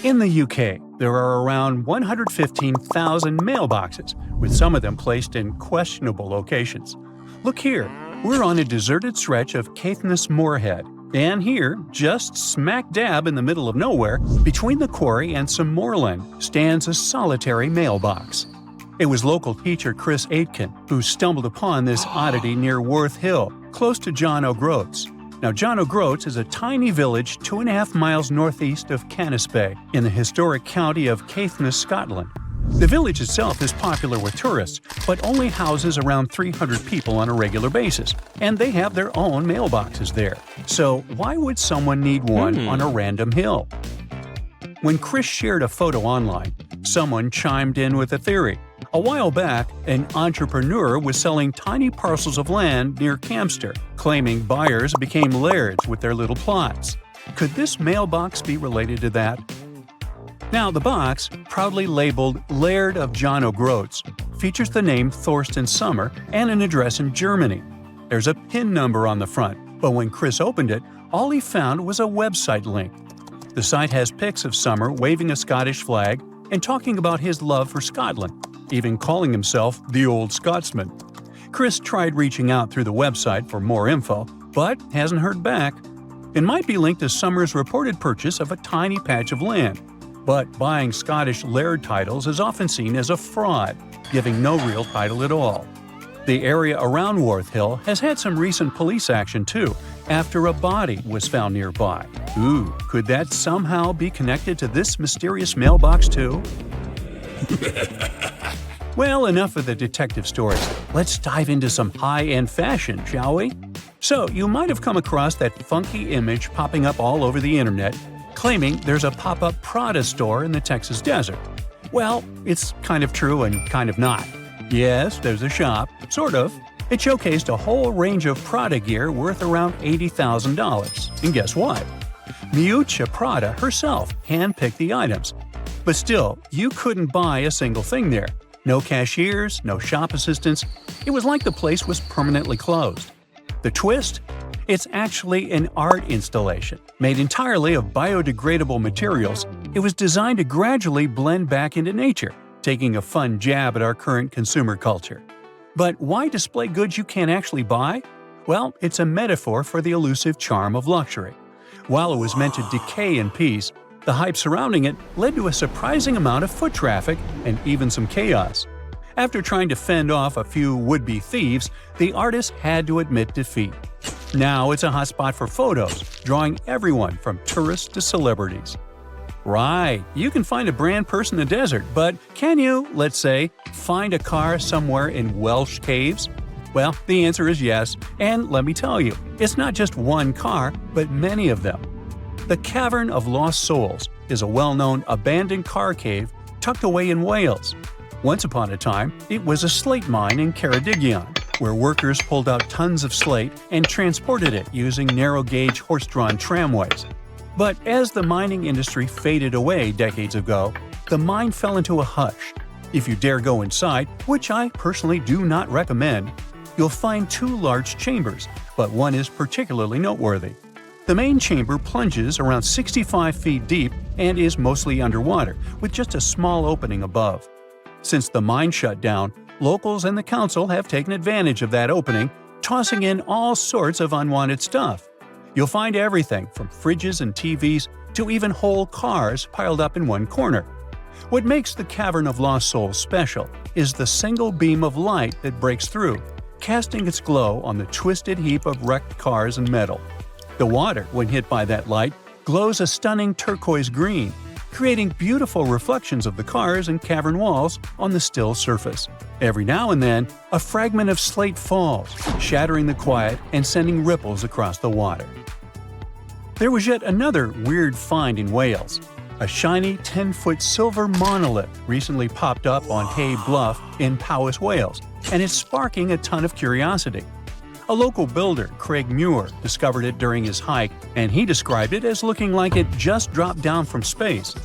In the UK, there are around 115,000 mailboxes, with some of them placed in questionable locations. Look here, we're on a deserted stretch of Caithness Moorhead, and here, just smack dab in the middle of nowhere, between the quarry and some moorland, stands a solitary mailbox. It was local teacher Chris Aitken who stumbled upon this oddity near Worth Hill, close to John O'Groats. Now, John O'Groats is a tiny village 2.5 miles northeast of Canisbay, in the historic county of Caithness, Scotland. The village itself is popular with tourists, but only houses around 300 people on a regular basis, and they have their own mailboxes there. So why would someone need one on a random hill? When Chris shared a photo online, someone chimed in with a theory. A while back, an entrepreneur was selling tiny parcels of land near Campster, claiming buyers became lairds with their little plots. Could this mailbox be related to that? Now, the box, proudly labeled Laird of John O'Groats, features the name Thorsten Sommer and an address in Germany. There's a PIN number on the front, but when Chris opened it, all he found was a website link. The site has pics of Sommer waving a Scottish flag and talking about his love for Scotland, even calling himself the Old Scotsman. Chris tried reaching out through the website for more info, but hasn't heard back. It might be linked to Sommer's reported purchase of a tiny patch of land, but buying Scottish laird titles is often seen as a fraud, giving no real title at all. The area around Worth Hill has had some recent police action too, after a body was found nearby. Ooh, could that somehow be connected to this mysterious mailbox too? Well, enough of the detective stories. Let's dive into some high-end fashion, shall we? So, you might have come across that funky image popping up all over the internet, claiming there's a pop-up Prada store in the Texas desert. Well, it's kind of true and kind of not. Yes, there's a shop, sort of. It showcased a whole range of Prada gear worth around $80,000. And guess what? Miuccia Prada herself handpicked the items. But still, you couldn't buy a single thing there. No cashiers, no shop assistants. It was like the place was permanently closed. The twist? It's actually an art installation. Made entirely of biodegradable materials, it was designed to gradually blend back into nature, taking a fun jab at our current consumer culture. But why display goods you can't actually buy? Well, it's a metaphor for the elusive charm of luxury. While it was meant to decay in peace, the hype surrounding it led to a surprising amount of foot traffic and even some chaos. After trying to fend off a few would-be thieves, the artist had to admit defeat. Now it's a hotspot for photos, drawing everyone from tourists to celebrities. Right, you can find a brand purse in the desert, but can you, let's say, find a car somewhere in Welsh caves? Well, the answer is yes, and let me tell you, it's not just one car, but many of them. The Cavern of Lost Souls is a well-known abandoned car cave tucked away in Wales. Once upon a time, it was a slate mine in Ceredigion, where workers pulled out tons of slate and transported it using narrow-gauge horse-drawn tramways. But as the mining industry faded away decades ago, the mine fell into a hush. If you dare go inside, which I personally do not recommend, you'll find two large chambers, but one is particularly noteworthy. The main chamber plunges around 65 feet deep and is mostly underwater, with just a small opening above. Since the mine shut down, locals and the council have taken advantage of that opening, tossing in all sorts of unwanted stuff. You'll find everything from fridges and TVs to even whole cars piled up in one corner. What makes the Cavern of Lost Souls special is the single beam of light that breaks through, casting its glow on the twisted heap of wrecked cars and metal. The water, when hit by that light, glows a stunning turquoise green, creating beautiful reflections of the cars and cavern walls on the still surface. Every now and then, a fragment of slate falls, shattering the quiet and sending ripples across the water. There was yet another weird find in Wales. A shiny 10-foot silver monolith recently popped up on Hay Bluff in Powys, Wales, and it's sparking a ton of curiosity. A local builder, Craig Muir, discovered it during his hike, and he described it as looking like it just dropped down from space.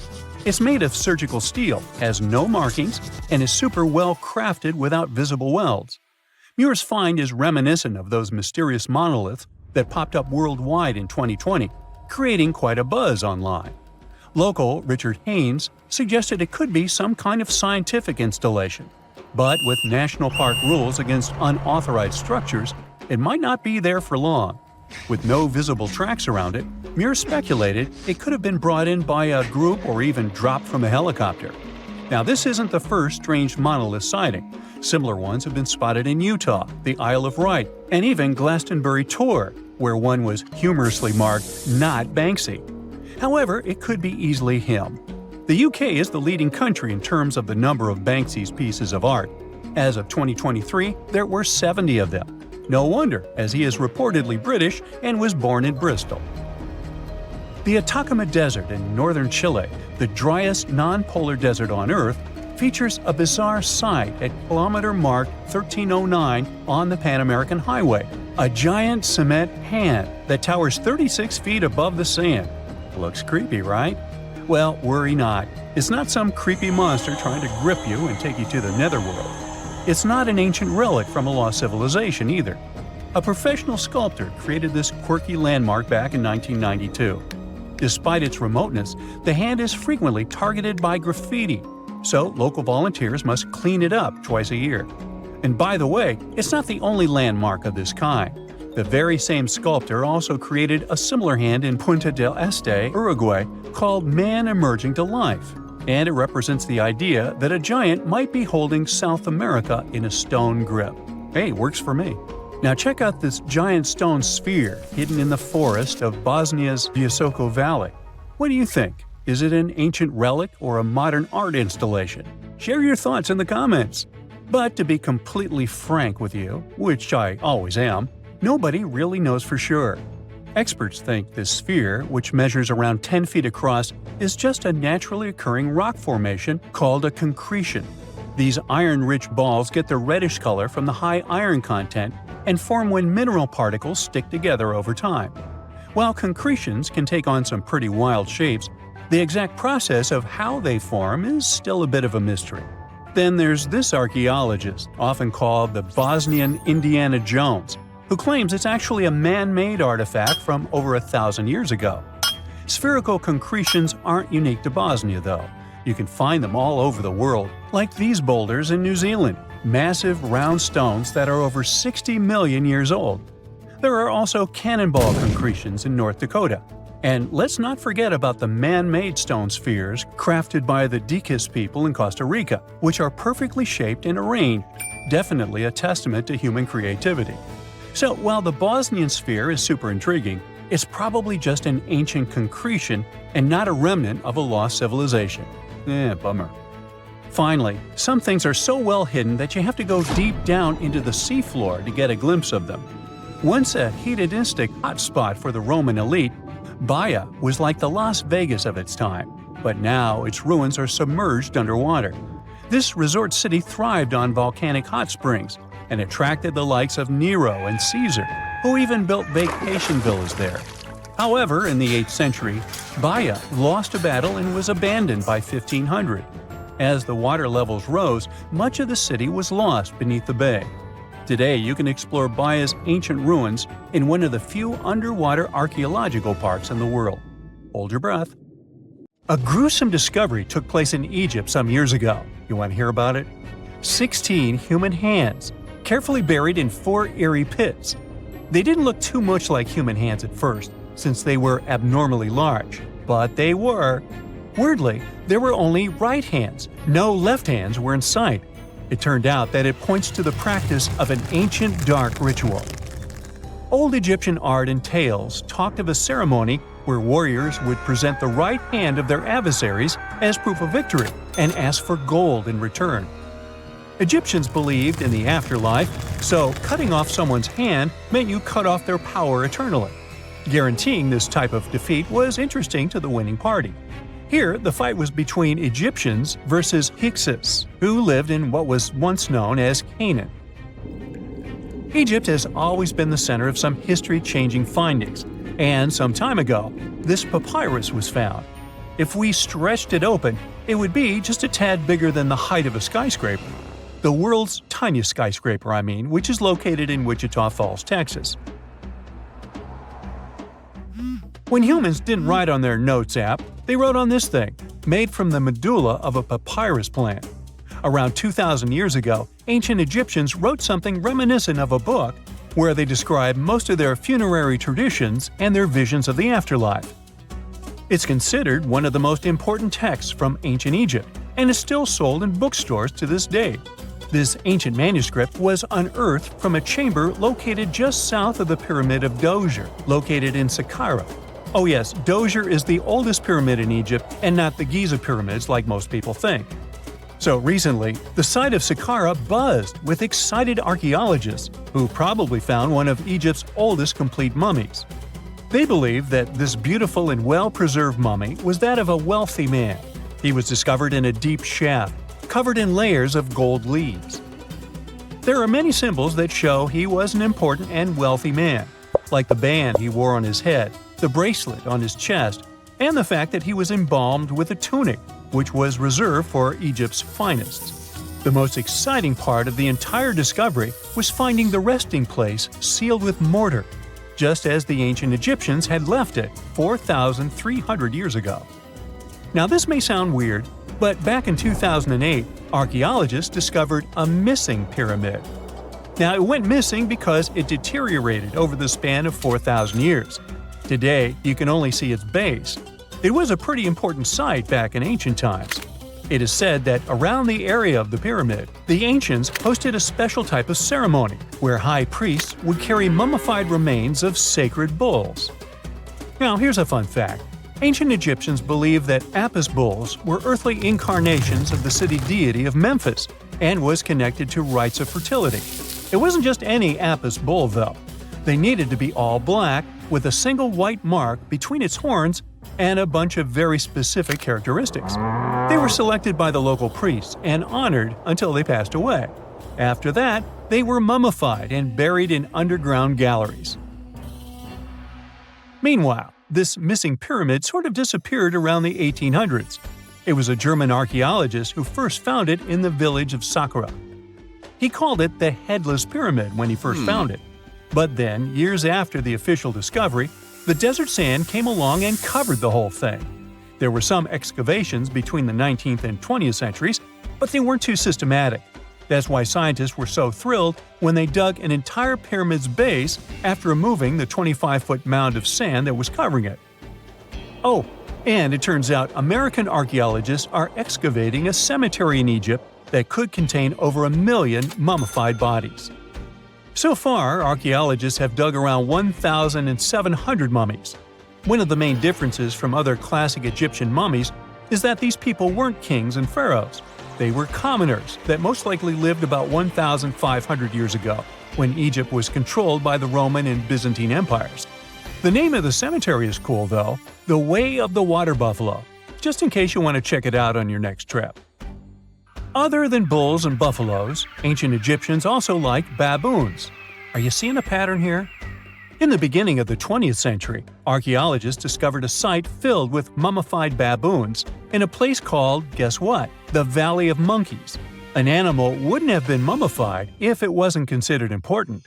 It's made of surgical steel, has no markings, and is super well crafted without visible welds. Muir's find is reminiscent of those mysterious monoliths that popped up worldwide in 2020, creating quite a buzz online. Local Richard Haynes suggested it could be some kind of scientific installation. But with national park rules against unauthorized structures, it might not be there for long. With no visible tracks around it, Muir speculated it could have been brought in by a group or even dropped from a helicopter. Now, this isn't the first strange monolith sighting. Similar ones have been spotted in Utah, the Isle of Wight, and even Glastonbury Tor, where one was humorously marked, "Not Banksy." However, it could be easily him. The UK is the leading country in terms of the number of Banksy's pieces of art. As of 2023, there were 70 of them. No wonder, as he is reportedly British and was born in Bristol. The Atacama Desert in northern Chile, the driest non-polar desert on Earth, features a bizarre sight at kilometer mark 1309 on the Pan American Highway, a giant cement hand that towers 36 feet above the sand. Looks creepy, right? Well, worry not. It's not some creepy monster trying to grip you and take you to the netherworld. It's not an ancient relic from a lost civilization either. A professional sculptor created this quirky landmark back in 1992. Despite its remoteness, the hand is frequently targeted by graffiti, so local volunteers must clean it up twice a year. And by the way, it's not the only landmark of this kind. The very same sculptor also created a similar hand in Punta del Este, Uruguay, called Man Emerging to Life, and it represents the idea that a giant might be holding South America in a stone grip. Hey, works for me. Now check out this giant stone sphere hidden in the forest of Bosnia's Biosoko Valley. What do you think? Is it an ancient relic or a modern art installation? Share your thoughts in the comments. But to be completely frank with you, which I always am, nobody really knows for sure. Experts think this sphere, which measures around 10 feet across, is just a naturally occurring rock formation called a concretion. These iron-rich balls get their reddish color from the high iron content and form when mineral particles stick together over time. While concretions can take on some pretty wild shapes, the exact process of how they form is still a bit of a mystery. Then there's this archaeologist, often called the Bosnian Indiana Jones, who claims it's actually a man-made artifact from over 1,000 years ago. Spherical concretions aren't unique to Bosnia, though. You can find them all over the world, like these boulders in New Zealand, massive round stones that are over 60 million years old. There are also cannonball concretions in North Dakota. And let's not forget about the man-made stone spheres crafted by the Diquis people in Costa Rica, which are perfectly shaped and arranged, definitely a testament to human creativity. So while the Bosnian sphere is super intriguing, it's probably just an ancient concretion and not a remnant of a lost civilization. Bummer. Finally, some things are so well hidden that you have to go deep down into the seafloor to get a glimpse of them. Once a hedonistic hotspot for the Roman elite, Baiae was like the Las Vegas of its time, but now its ruins are submerged underwater. This resort city thrived on volcanic hot springs and attracted the likes of Nero and Caesar, who even built vacation villas there. However, in the 8th century, Baiae lost a battle and was abandoned by 1500. As the water levels rose, much of the city was lost beneath the bay. Today, you can explore Baiae's ancient ruins in one of the few underwater archaeological parks in the world. Hold your breath. A gruesome discovery took place in Egypt some years ago. You want to hear about it? 16 human hands, carefully buried in 4 eerie pits. They didn't look too much like human hands at first, since they were abnormally large, but they were. Weirdly, there were only right hands. No left hands were in sight. It turned out that it points to the practice of an ancient dark ritual. Old Egyptian art and tales talked of a ceremony where warriors would present the right hand of their adversaries as proof of victory and ask for gold in return. Egyptians believed in the afterlife, so cutting off someone's hand meant you cut off their power eternally. Guaranteeing this type of defeat was interesting to the winning party. Here, the fight was between Egyptians versus Hyksos, who lived in what was once known as Canaan. Egypt has always been the center of some history-changing findings, and some time ago, this papyrus was found. If we stretched it open, it would be just a tad bigger than the height of a skyscraper. The world's tiniest skyscraper, which is located in Wichita Falls, Texas. When humans didn't write on their notes app, They wrote on this thing, made from the medulla of a papyrus plant. Around 2,000 years ago, ancient Egyptians wrote something reminiscent of a book where they describe most of their funerary traditions and their visions of the afterlife. It's considered one of the most important texts from ancient Egypt and is still sold in bookstores to this day. This ancient manuscript was unearthed from a chamber located just south of the pyramid of Djoser, located in Saqqara. Oh yes, Djoser is the oldest pyramid in Egypt and not the Giza pyramids like most people think. So recently, the site of Saqqara buzzed with excited archaeologists who probably found one of Egypt's oldest complete mummies. They believe that this beautiful and well-preserved mummy was that of a wealthy man. He was discovered in a deep shaft, covered in layers of gold leaves. There are many symbols that show he was an important and wealthy man, like the band he wore on his head, the bracelet on his chest, and the fact that he was embalmed with a tunic, which was reserved for Egypt's finest. The most exciting part of the entire discovery was finding the resting place sealed with mortar, just as the ancient Egyptians had left it 4,300 years ago. Now this may sound weird, but back in 2008, archaeologists discovered a missing pyramid. Now it went missing because it deteriorated over the span of 4,000 years. Today, you can only see its base. It was a pretty important site back in ancient times. It is said that around the area of the pyramid, the ancients hosted a special type of ceremony where high priests would carry mummified remains of sacred bulls. Now here's a fun fact. Ancient Egyptians believed that Apis bulls were earthly incarnations of the city deity of Memphis and was connected to rites of fertility. It wasn't just any Apis bull though. They needed to be all black with a single white mark between its horns and a bunch of very specific characteristics. They were selected by the local priests and honored until they passed away. After that, they were mummified and buried in underground galleries. Meanwhile, this missing pyramid sort of disappeared around the 1800s. It was a German archaeologist who first found it in the village of Saqqara. He called it the Headless Pyramid when he first found it. But then, years after the official discovery, the desert sand came along and covered the whole thing. There were some excavations between the 19th and 20th centuries, but they weren't too systematic. That's why scientists were so thrilled when they dug an entire pyramid's base after removing the 25-foot mound of sand that was covering it. Oh, and it turns out American archaeologists are excavating a cemetery in Egypt that could contain over 1 million mummified bodies. So far, archaeologists have dug around 1,700 mummies. One of the main differences from other classic Egyptian mummies is that these people weren't kings and pharaohs. They were commoners that most likely lived about 1,500 years ago, when Egypt was controlled by the Roman and Byzantine empires. The name of the cemetery is cool though, the Way of the Water Buffalo, just in case you want to check it out on your next trip. Other than bulls and buffaloes, ancient Egyptians also liked baboons. Are you seeing a pattern here? In the beginning of the 20th century, archaeologists discovered a site filled with mummified baboons in a place called, guess what? The Valley of Monkeys. An animal wouldn't have been mummified if it wasn't considered important.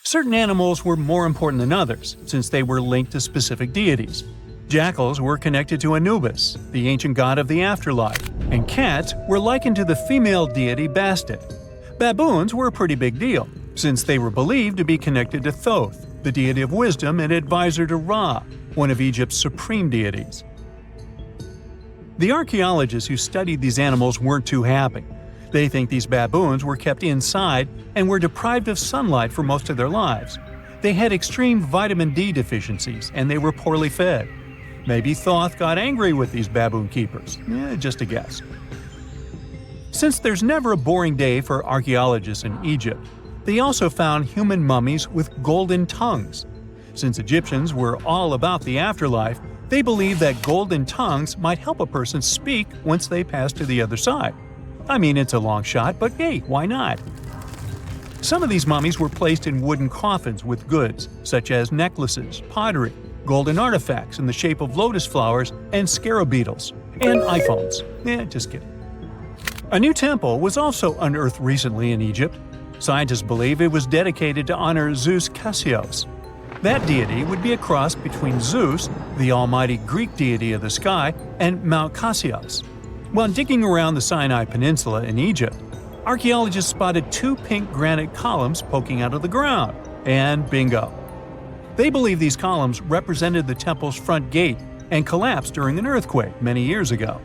Certain animals were more important than others, since they were linked to specific deities. Jackals were connected to Anubis, the ancient god of the afterlife, and cats were likened to the female deity Bastet. Baboons were a pretty big deal, since they were believed to be connected to Thoth, the deity of wisdom and advisor to Ra, one of Egypt's supreme deities. The archaeologists who studied these animals weren't too happy. They think these baboons were kept inside and were deprived of sunlight for most of their lives. They had extreme vitamin D deficiencies and they were poorly fed. Maybe Thoth got angry with these baboon keepers. Just a guess. Since there's never a boring day for archaeologists in Egypt, they also found human mummies with golden tongues. Since Egyptians were all about the afterlife, they believed that golden tongues might help a person speak once they pass to the other side. I mean, it's a long shot, but hey, why not? Some of these mummies were placed in wooden coffins with goods, such as necklaces, pottery, golden artifacts in the shape of lotus flowers and scarab beetles, and iPhones. Just kidding. A new temple was also unearthed recently in Egypt. Scientists believe it was dedicated to honor Zeus Cassios. That deity would be a cross between Zeus, the almighty Greek deity of the sky, and Mount Cassius. While digging around the Sinai Peninsula in Egypt, archaeologists spotted 2 pink granite columns poking out of the ground, and bingo. They believe these columns represented the temple's front gate and collapsed during an earthquake many years ago.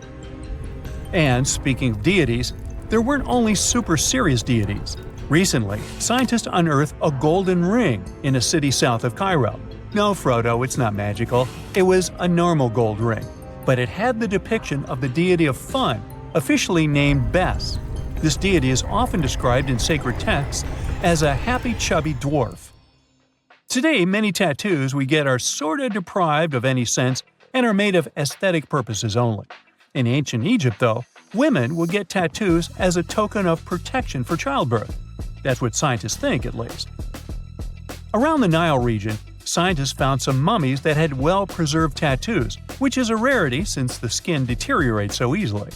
And speaking of deities, there weren't only super serious deities. Recently, scientists unearthed a golden ring in a city south of Cairo. No, Frodo, it's not magical. It was a normal gold ring, but it had the depiction of the deity of fun, officially named Bes. This deity is often described in sacred texts as a happy chubby dwarf. Today, many tattoos we get are sorta deprived of any sense and are made of aesthetic purposes only. In ancient Egypt, though, women would get tattoos as a token of protection for childbirth. That's what scientists think, at least. Around the Nile region, scientists found some mummies that had well-preserved tattoos, which is a rarity since the skin deteriorates so easily.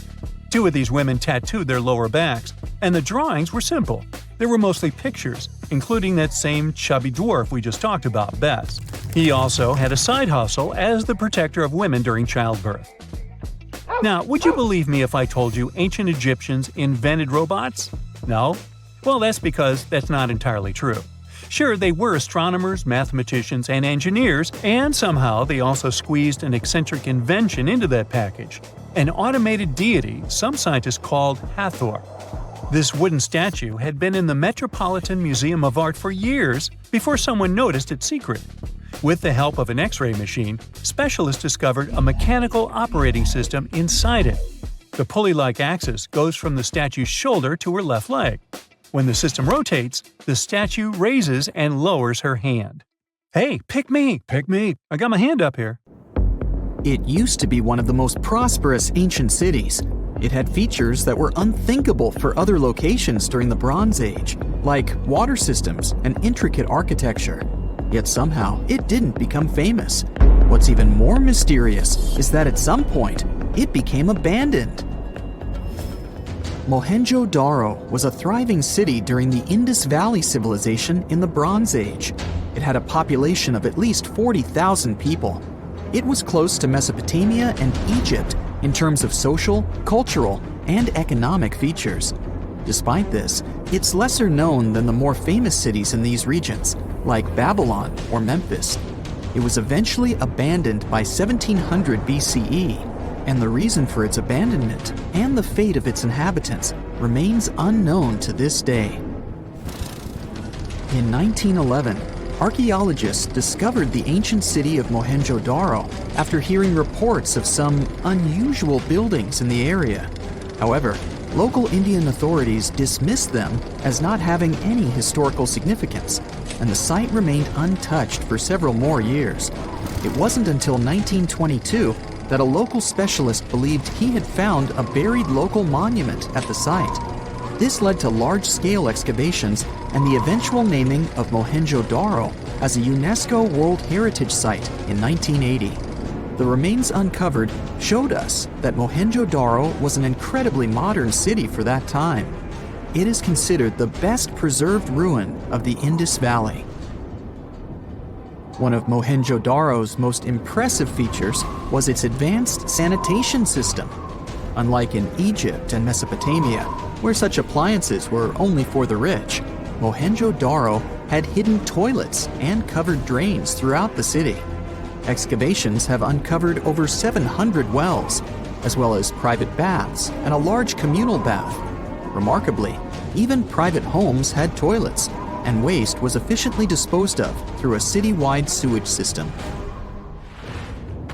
2 of these women tattooed their lower backs, and the drawings were simple. They were mostly pictures, including that same chubby dwarf we just talked about, Bes. He also had a side hustle as the protector of women during childbirth. Now, would you believe me if I told you ancient Egyptians invented robots? No? Well, that's because that's not entirely true. Sure, they were astronomers, mathematicians, and engineers, and somehow they also squeezed an eccentric invention into that package – an automated deity some scientists called Hathor. This wooden statue had been in the Metropolitan Museum of Art for years before someone noticed its secret. With the help of an X-ray machine, specialists discovered a mechanical operating system inside it. The pulley-like axis goes from the statue's shoulder to her left leg. When the system rotates, the statue raises and lowers her hand. Hey, pick me! Pick me! I got my hand up here. It used to be one of the most prosperous ancient cities. It had features that were unthinkable for other locations during the Bronze Age, like water systems and intricate architecture. Yet somehow, it didn't become famous. What's even more mysterious is that at some point, it became abandoned. Mohenjo-Daro was a thriving city during the Indus Valley Civilization in the Bronze Age. It had a population of at least 40,000 people. It was close to Mesopotamia and Egypt in terms of social, cultural, and economic features. Despite this, it's lesser known than the more famous cities in these regions, like Babylon or Memphis. It was eventually abandoned by 1700 BCE, and the reason for its abandonment and the fate of its inhabitants remains unknown to this day. In 1911, archaeologists discovered the ancient city of Mohenjo-Daro after hearing reports of some unusual buildings in the area. However, local Indian authorities dismissed them as not having any historical significance, and the site remained untouched for several more years. It wasn't until 1922 that a local specialist believed he had found a buried local monument at the site. This led to large-scale excavations and the eventual naming of Mohenjo-Daro as a UNESCO World Heritage Site in 1980. The remains uncovered showed us that Mohenjo-Daro was an incredibly modern city for that time. It is considered the best preserved ruin of the Indus Valley. One of Mohenjo-Daro's most impressive features was its advanced sanitation system. Unlike in Egypt and Mesopotamia, where such appliances were only for the rich, Mohenjo-Daro had hidden toilets and covered drains throughout the city. Excavations have uncovered over 700 wells, as well as private baths and a large communal bath. Remarkably, even private homes had toilets, and waste was efficiently disposed of through a city-wide sewage system.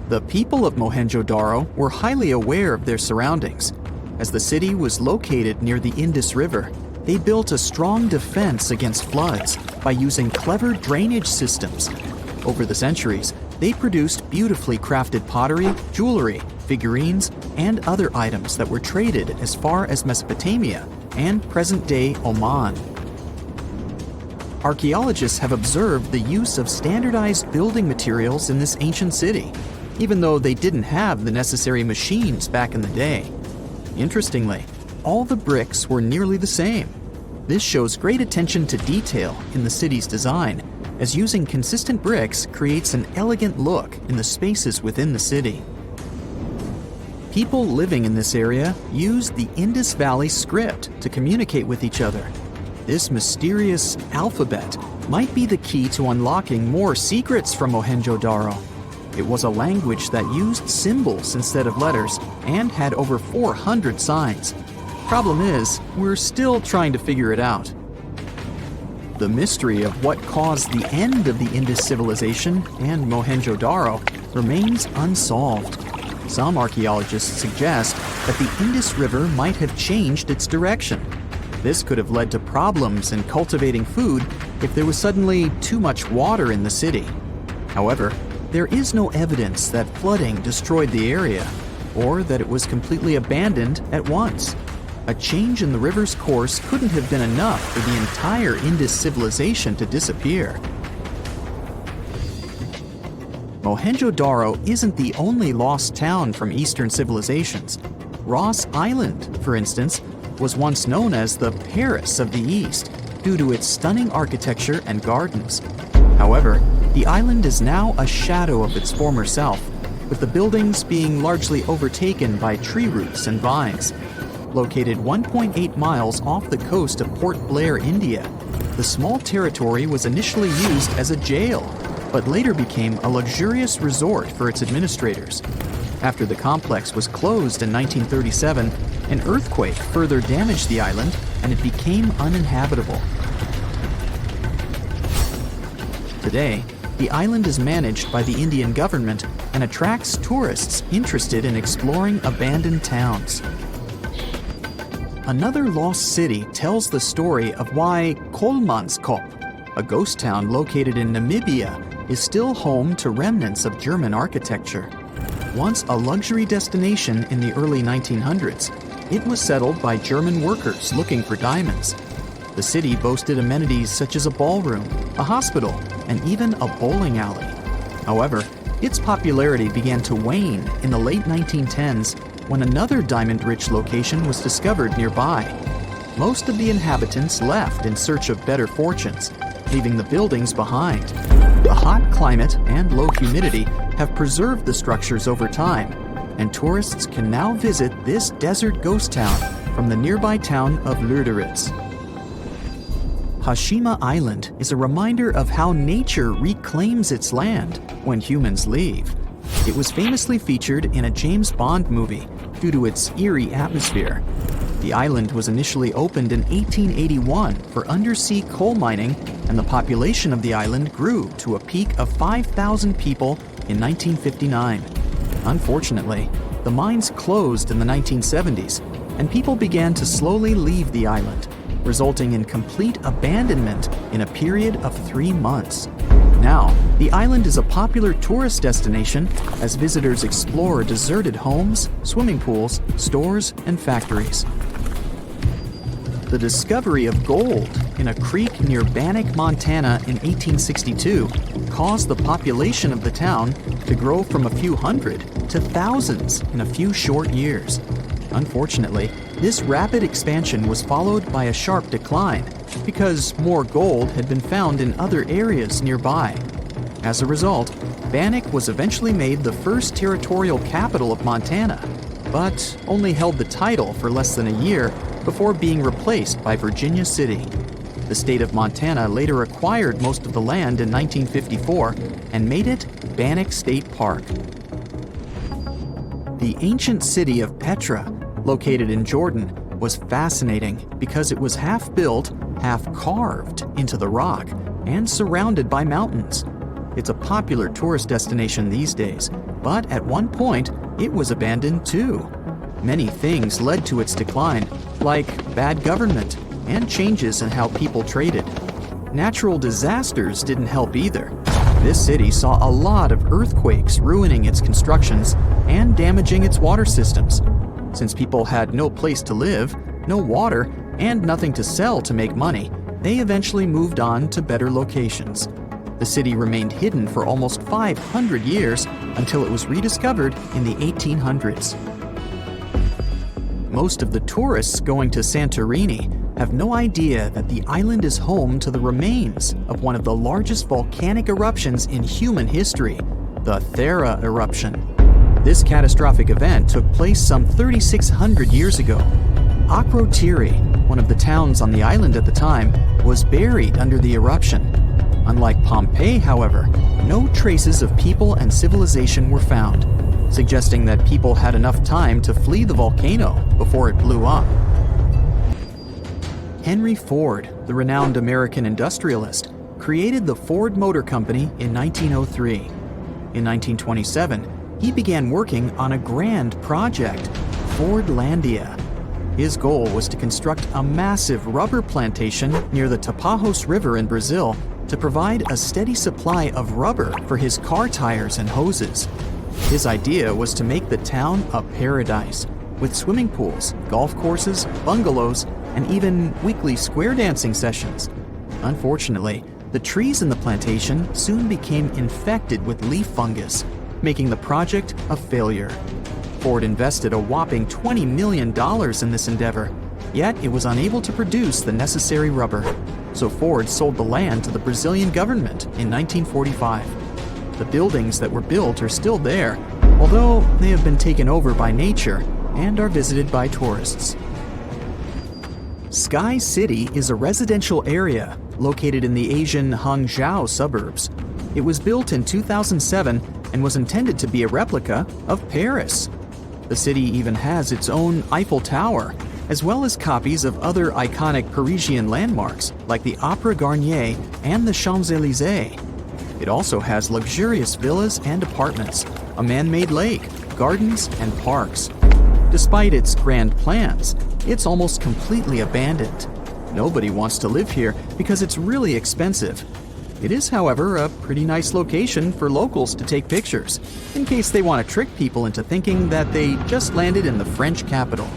The people of Mohenjo-Daro were highly aware of their surroundings. As the city was located near the Indus River, they built a strong defense against floods by using clever drainage systems. Over the centuries, they produced beautifully crafted pottery, jewelry, figurines, and other items that were traded as far as Mesopotamia and present-day Oman. Archaeologists have observed the use of standardized building materials in this ancient city, even though they didn't have the necessary machines back in the day. Interestingly, all the bricks were nearly the same. This shows great attention to detail in the city's design as using consistent bricks creates an elegant look in the spaces within the city. People living in this area used the Indus Valley script to communicate with each other. This mysterious alphabet might be the key to unlocking more secrets from Mohenjo-Daro. It was a language that used symbols instead of letters and had over 400 signs. Problem is, we're still trying to figure it out. The mystery of what caused the end of the Indus civilization and Mohenjo-Daro remains unsolved. Some archaeologists suggest that the Indus River might have changed its direction. This could have led to problems in cultivating food if there was suddenly too much water in the city. However, there is no evidence that flooding destroyed the area, or that it was completely abandoned at once. A change in the river's course couldn't have been enough for the entire Indus civilization to disappear. Mohenjo-Daro isn't the only lost town from Eastern civilizations. Ross Island, for instance, was once known as the Paris of the East due to its stunning architecture and gardens. However, the island is now a shadow of its former self, with the buildings being largely overtaken by tree roots and vines. Located 1.8 miles off the coast of Port Blair, India, the small territory was initially used as a jail, but later became a luxurious resort for its administrators. After the complex was closed in 1937, an earthquake further damaged the island and it became uninhabitable. Today, the island is managed by the Indian government and attracts tourists interested in exploring abandoned towns. Another lost city tells the story of why Kolmanskop, a ghost town located in Namibia, is still home to remnants of German architecture. Once a luxury destination in the early 1900s, it was settled by German workers looking for diamonds. The city boasted amenities such as a ballroom, a hospital, and even a bowling alley. However, its popularity began to wane in the late 1910s when another diamond-rich location was discovered nearby. Most of the inhabitants left in search of better fortunes, leaving the buildings behind. The hot climate and low humidity have preserved the structures over time, and tourists can now visit this desert ghost town from the nearby town of Lüderitz. Hashima Island is a reminder of how nature reclaims its land when humans leave. It was famously featured in a James Bond movie due to its eerie atmosphere. The island was initially opened in 1881 for undersea coal mining, and the population of the island grew to a peak of 5,000 people in 1959. Unfortunately, the mines closed in the 1970s, and people began to slowly leave the island, resulting in complete abandonment in a period of 3 months. Now, the island is a popular tourist destination as visitors explore deserted homes, swimming pools, stores, and factories. The discovery of gold in a creek near Bannack, Montana in 1862 caused the population of the town to grow from a few hundred to thousands in a few short years. Unfortunately, this rapid expansion was followed by a sharp decline because more gold had been found in other areas nearby. As a result, Bannack was eventually made the first territorial capital of Montana, but only held the title for less than a year before being replaced by Virginia City. The state of Montana later acquired most of the land in 1954 and made it Bannack State Park. The ancient city of Petra, located in Jordan, was fascinating because it was half built, half carved into the rock and surrounded by mountains. It's a popular tourist destination these days, but at one point it was abandoned too. Many things led to its decline, like bad government and changes in how people traded. Natural disasters didn't help either. This city saw a lot of earthquakes ruining its constructions and damaging its water systems. Since people had no place to live, no water, and nothing to sell to make money, they eventually moved on to better locations. The city remained hidden for almost 500 years until it was rediscovered in the 1800s. Most of the tourists going to Santorini have no idea that the island is home to the remains of one of the largest volcanic eruptions in human history, the Thera eruption. This catastrophic event took place some 3,600 years ago. Akrotiri, one of the towns on the island at the time, was buried under the eruption. Unlike Pompeii, however, no traces of people and civilization were found, suggesting that people had enough time to flee the volcano before it blew up. Henry Ford, the renowned American industrialist, created the Ford Motor Company in 1903. In 1927, he began working on a grand project, Fordlandia. His goal was to construct a massive rubber plantation near the Tapajos River in Brazil to provide a steady supply of rubber for his car tires and hoses. His idea was to make the town a paradise, with swimming pools, golf courses, bungalows, and even weekly square dancing sessions. Unfortunately, the trees in the plantation soon became infected with leaf fungus, making the project a failure. Ford invested a whopping $20 million in this endeavor, yet it was unable to produce the necessary rubber. So Ford sold the land to the Brazilian government in 1945. The buildings that were built are still there, although they have been taken over by nature and are visited by tourists. Sky City is a residential area located in the Asian Hangzhou suburbs. It was built in 2007 and was intended to be a replica of Paris. The city even has its own Eiffel Tower, as well as copies of other iconic Parisian landmarks like the Opera Garnier and the Champs-Élysées. It also has luxurious villas and apartments, a man-made lake, gardens, and parks. Despite its grand plans, it's almost completely abandoned. Nobody wants to live here because it's really expensive. It is, however, a pretty nice location for locals to take pictures, in case they want to trick people into thinking that they just landed in the French capital.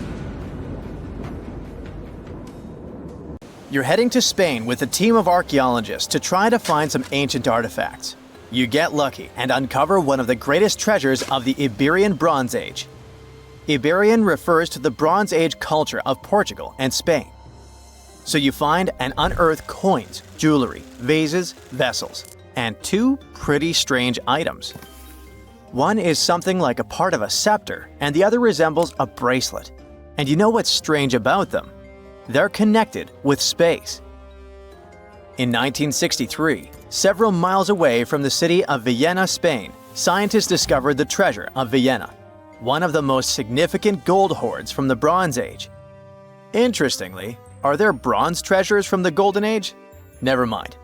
You're heading to Spain with a team of archaeologists to try to find some ancient artifacts. You get lucky and uncover one of the greatest treasures of the Iberian Bronze Age. Iberian refers to the Bronze Age culture of Portugal and Spain. So you find and unearth coins, jewelry, vases, vessels, and two pretty strange items. One is something like a part of a scepter, and the other resembles a bracelet. And you know what's strange about them? They're connected with space. In 1963, several miles away from the city of Vienna, Spain, scientists discovered the treasure of Vienna, one of the most significant gold hoards from the Bronze Age. Interestingly, are there bronze treasures from the Golden Age? Never mind.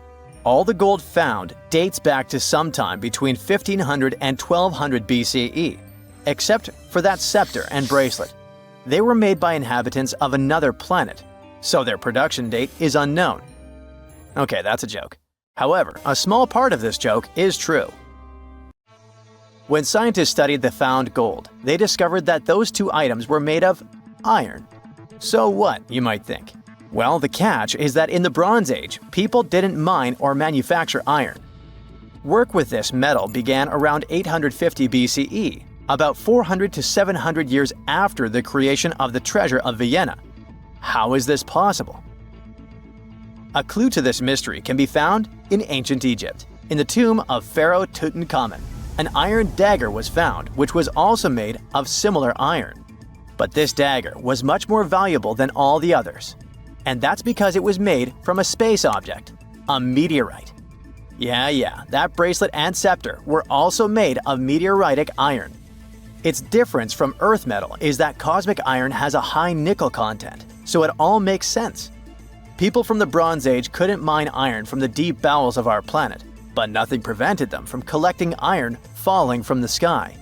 All the gold found dates back to sometime between 1500 and 1200 BCE, except for that scepter and bracelet. They were made by inhabitants of another planet, so their production date is unknown. Okay, that's a joke. However, a small part of this joke is true. When scientists studied the found gold, they discovered that those two items were made of iron. So what, you might think? Well, the catch is that in the Bronze Age, people didn't mine or manufacture iron. Work with this metal began around 850 BCE, about 400 to 700 years after the creation of the treasure of Vienna. How is this possible? A clue to this mystery can be found in ancient Egypt. In the tomb of Pharaoh Tutankhamun, an iron dagger was found, which was also made of similar iron. But this dagger was much more valuable than all the others. And that's because it was made from a space object, a meteorite. Yeah, that bracelet and scepter were also made of meteoritic iron. Its difference from Earth metal is that cosmic iron has a high nickel content, so it all makes sense. People from the Bronze Age couldn't mine iron from the deep bowels of our planet, but nothing prevented them from collecting iron falling from the sky.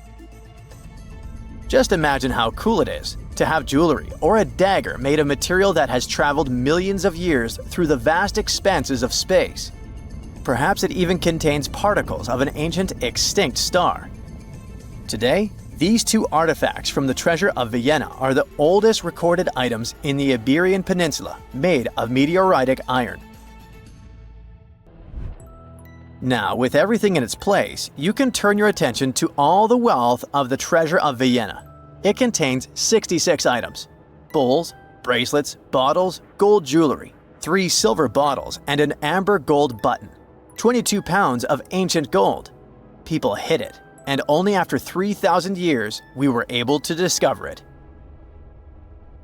Just imagine how cool it is to have jewelry or a dagger made of material that has traveled millions of years through the vast expanses of space. Perhaps it even contains particles of an ancient extinct star. Today, these two artifacts from the treasure of Vienna are the oldest recorded items in the Iberian Peninsula made of meteoritic iron. Now, with everything in its place, you can turn your attention to all the wealth of the treasure of Vienna. It contains 66 items. bowls, bracelets, bottles, gold jewelry, 3 silver bottles, and an amber gold button. 22 pounds of ancient gold. People hid it, and only after 3,000 years we were able to discover it.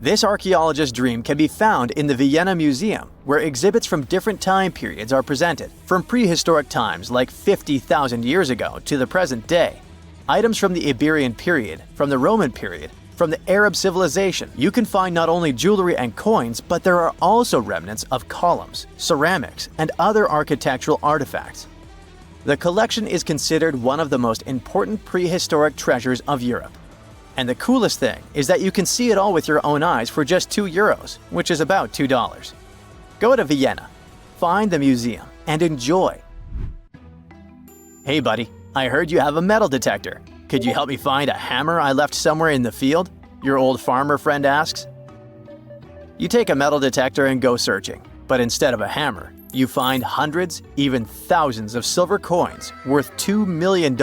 This archaeologist's dream can be found in the Vienna Museum, where exhibits from different time periods are presented, from prehistoric times like 50,000 years ago to the present day. Items from the Iberian period, from the Roman period, from the Arab civilization. You can find not only jewelry and coins, but there are also remnants of columns, ceramics, and other architectural artifacts. The collection is considered one of the most important prehistoric treasures of Europe. And the coolest thing is that you can see it all with your own eyes for just €2, which is about $2. Go to Vienna, find the museum, and enjoy. Hey buddy, I heard you have a metal detector. Could you help me find a hammer I left somewhere in the field? Your old farmer friend asks. You take a metal detector and go searching, but instead of a hammer, you find hundreds, even thousands of silver coins worth $2 million.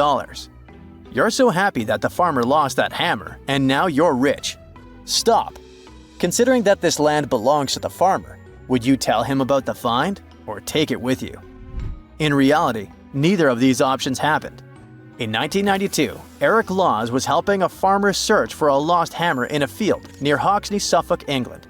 You're so happy that the farmer lost that hammer, and now you're rich. Stop! Considering that this land belongs to the farmer, would you tell him about the find or take it with you? In reality, neither of these options happened. In 1992, Eric Laws was helping a farmer search for a lost hammer in a field near Hoxne, Suffolk, England.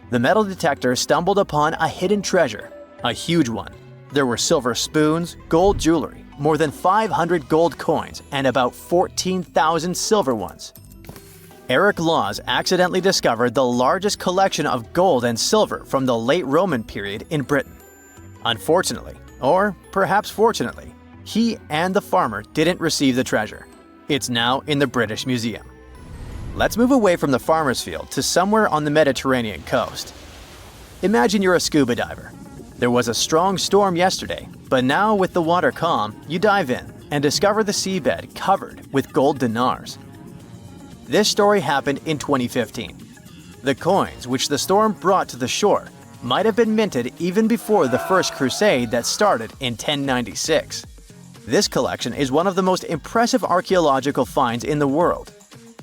The metal detector stumbled upon a hidden treasure, a huge one. There were silver spoons, gold jewelry, more than 500 gold coins, and about 14,000 silver ones. Eric Laws accidentally discovered the largest collection of gold and silver from the late Roman period in Britain. Unfortunately, or perhaps fortunately, he and the farmer didn't receive the treasure. It's now in the British Museum. Let's move away from the farmer's field to somewhere on the Mediterranean coast. Imagine you're a scuba diver. There was a strong storm yesterday, but now with the water calm, you dive in and discover the seabed covered with gold dinars. This story happened in 2015. The coins which the storm brought to the shore might have been minted even before the First Crusade that started in 1096. This collection is one of the most impressive archaeological finds in the world.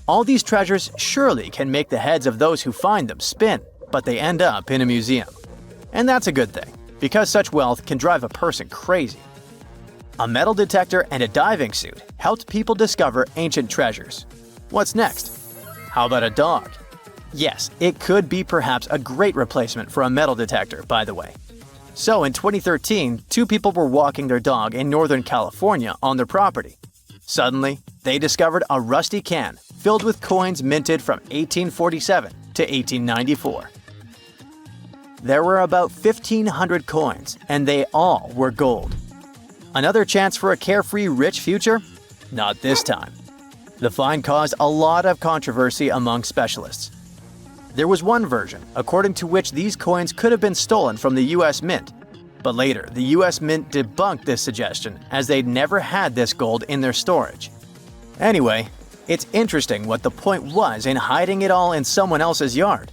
All these treasures surely can make the heads of those who find them spin, but they end up in a museum. And that's a good thing, because such wealth can drive a person crazy. A metal detector and a diving suit helped people discover ancient treasures. What's next? How about a dog? Yes, it could be perhaps a great replacement for a metal detector, by the way. So in 2013, 2 people were walking their dog in Northern California on their property. Suddenly, they discovered a rusty can filled with coins minted from 1847 to 1894. There were about 1,500 coins, and they all were gold. Another chance for a carefree rich future? Not this time. The find caused a lot of controversy among specialists. There was one version, according to which these coins could have been stolen from the US Mint. But later, the US Mint debunked this suggestion as they'd never had this gold in their storage. Anyway, it's interesting what the point was in hiding it all in someone else's yard.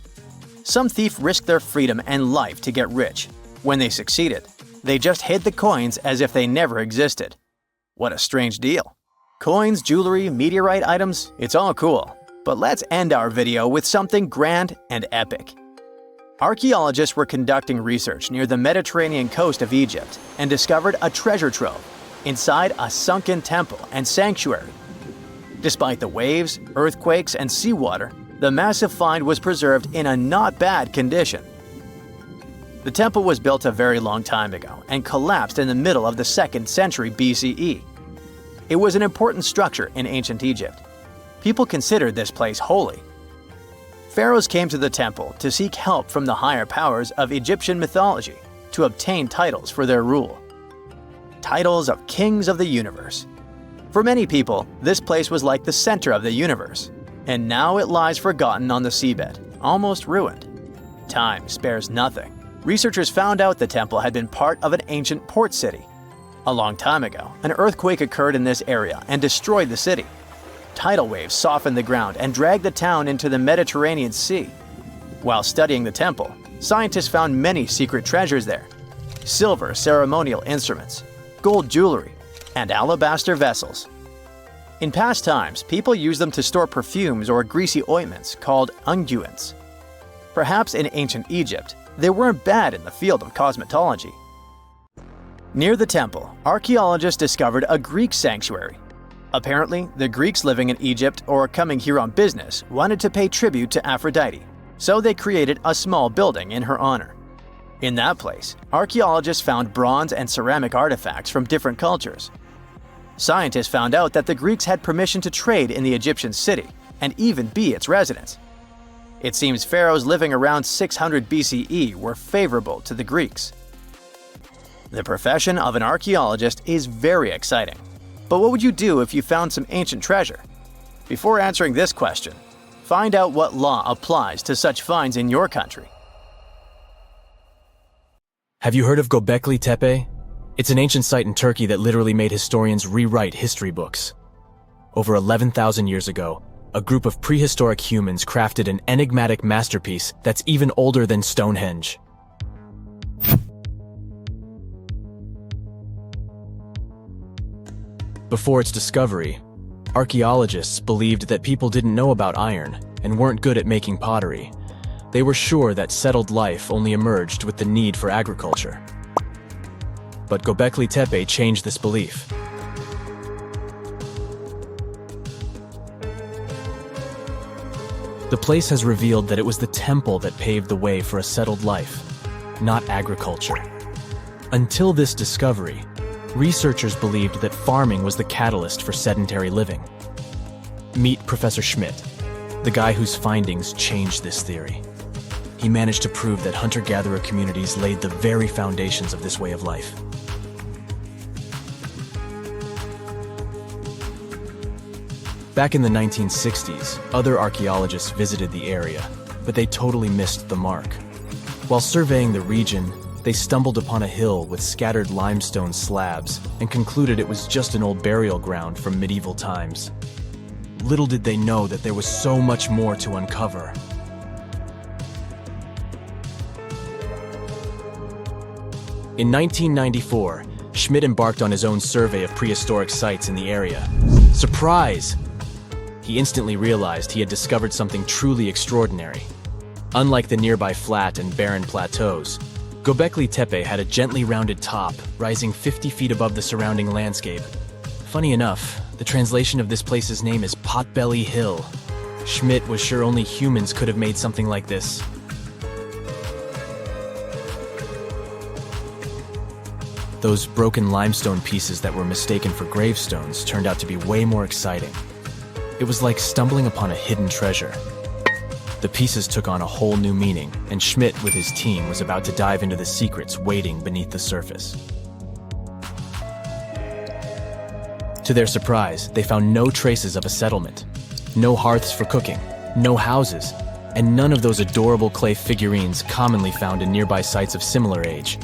Some thief risked their freedom and life to get rich. When they succeeded, they just hid the coins as if they never existed. What a strange deal. Coins, jewelry, meteorite items, it's all cool. But let's end our video with something grand and epic. Archaeologists were conducting research near the Mediterranean coast of Egypt and discovered a treasure trove inside a sunken temple and sanctuary. Despite the waves, earthquakes, and seawater, the massive find was preserved in a not bad condition. The temple was built a very long time ago and collapsed in the middle of the 2nd century BCE. It was an important structure in ancient Egypt. People considered this place holy. Pharaohs came to the temple to seek help from the higher powers of Egyptian mythology to obtain titles for their rule. Titles of kings of the universe. For many people, this place was like the center of the universe, and now it lies forgotten on the seabed, almost ruined. Time spares nothing. Researchers found out the temple had been part of an ancient port city. A long time ago, an earthquake occurred in this area and destroyed the city. Tidal waves softened the ground and dragged the town into the Mediterranean Sea. While studying the temple, scientists found many secret treasures there: silver ceremonial instruments, gold jewelry, and alabaster vessels. In past times, people used them to store perfumes or greasy ointments called unguents. Perhaps in ancient Egypt, they weren't bad in the field of cosmetology. Near the temple, archaeologists discovered a Greek sanctuary. Apparently, the Greeks living in Egypt or coming here on business wanted to pay tribute to Aphrodite, so they created a small building in her honor. In that place, archaeologists found bronze and ceramic artifacts from different cultures. Scientists found out that the Greeks had permission to trade in the Egyptian city and even be its residents. It seems pharaohs living around 600 BCE were favorable to the Greeks. The profession of an archaeologist is very exciting. But what would you do if you found some ancient treasure? Before answering this question, find out what law applies to such finds in your country. Have you heard of Göbekli Tepe? It's an ancient site in Turkey that literally made historians rewrite history books. Over 11,000 years ago, a group of prehistoric humans crafted an enigmatic masterpiece that's even older than Stonehenge. Before its discovery, archaeologists believed that people didn't know about iron and weren't good at making pottery. They were sure that settled life only emerged with the need for agriculture. But Göbekli Tepe changed this belief. The place has revealed that it was the temple that paved the way for a settled life, not agriculture. Until this discovery, researchers believed that farming was the catalyst for sedentary living. Meet Professor Schmidt, the guy whose findings changed this theory. He managed to prove that hunter-gatherer communities laid the very foundations of this way of life. Back in the 1960s, other archaeologists visited the area, but they totally missed the mark. While surveying the region, they stumbled upon a hill with scattered limestone slabs and concluded it was just an old burial ground from medieval times. Little did they know that there was so much more to uncover. In 1994, Schmidt embarked on his own survey of prehistoric sites in the area. Surprise! He instantly realized he had discovered something truly extraordinary. Unlike the nearby flat and barren plateaus, Göbekli Tepe had a gently rounded top, rising 50 feet above the surrounding landscape. Funny enough, the translation of this place's name is Potbelly Hill. Schmidt was sure only humans could have made something like this. Those broken limestone pieces that were mistaken for gravestones turned out to be way more exciting. It was like stumbling upon a hidden treasure. The pieces took on a whole new meaning, and Schmidt with his team was about to dive into the secrets waiting beneath the surface. To their surprise, they found no traces of a settlement. No hearths for cooking, no houses, and none of those adorable clay figurines commonly found in nearby sites of similar age.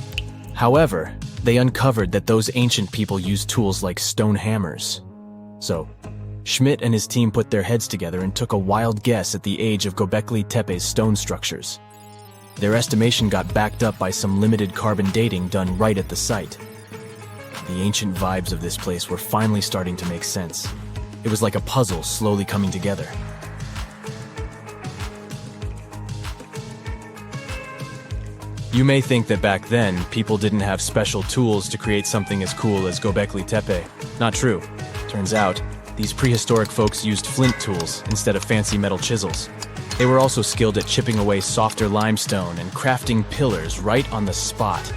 However, they uncovered that those ancient people used tools like stone hammers. So, Schmidt and his team put their heads together and took a wild guess at the age of Göbekli Tepe's stone structures. Their estimation got backed up by some limited carbon dating done right at the site. The ancient vibes of this place were finally starting to make sense. It was like a puzzle slowly coming together. You may think that back then, people didn't have special tools to create something as cool as Göbekli Tepe. Not true. Turns out, these prehistoric folks used flint tools instead of fancy metal chisels. They were also skilled at chipping away softer limestone and crafting pillars right on the spot.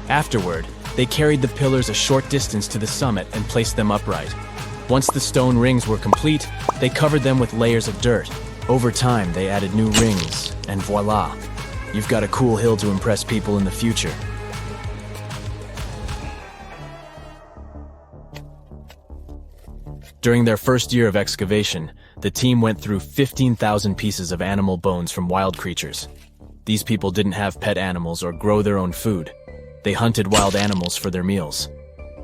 Afterward, they carried the pillars a short distance to the summit and placed them upright. Once the stone rings were complete, they covered them with layers of dirt. Over time, they added new rings, and voila! You've got a cool hill to impress people in the future. During their first year of excavation, the team went through 15,000 pieces of animal bones from wild creatures. These people didn't have pet animals or grow their own food. They hunted wild animals for their meals.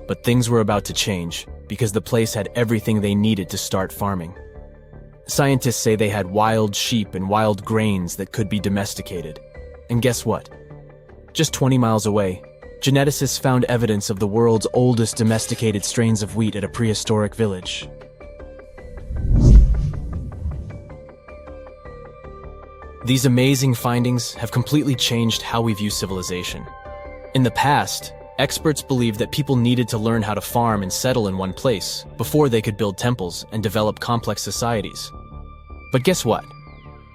But things were about to change, because the place had everything they needed to start farming. Scientists say they had wild sheep and wild grains that could be domesticated. And guess what? Just 20 miles away, geneticists found evidence of the world's oldest domesticated strains of wheat at a prehistoric village. These amazing findings have completely changed how we view civilization. In the past, experts believed that people needed to learn how to farm and settle in one place before they could build temples and develop complex societies. But guess what?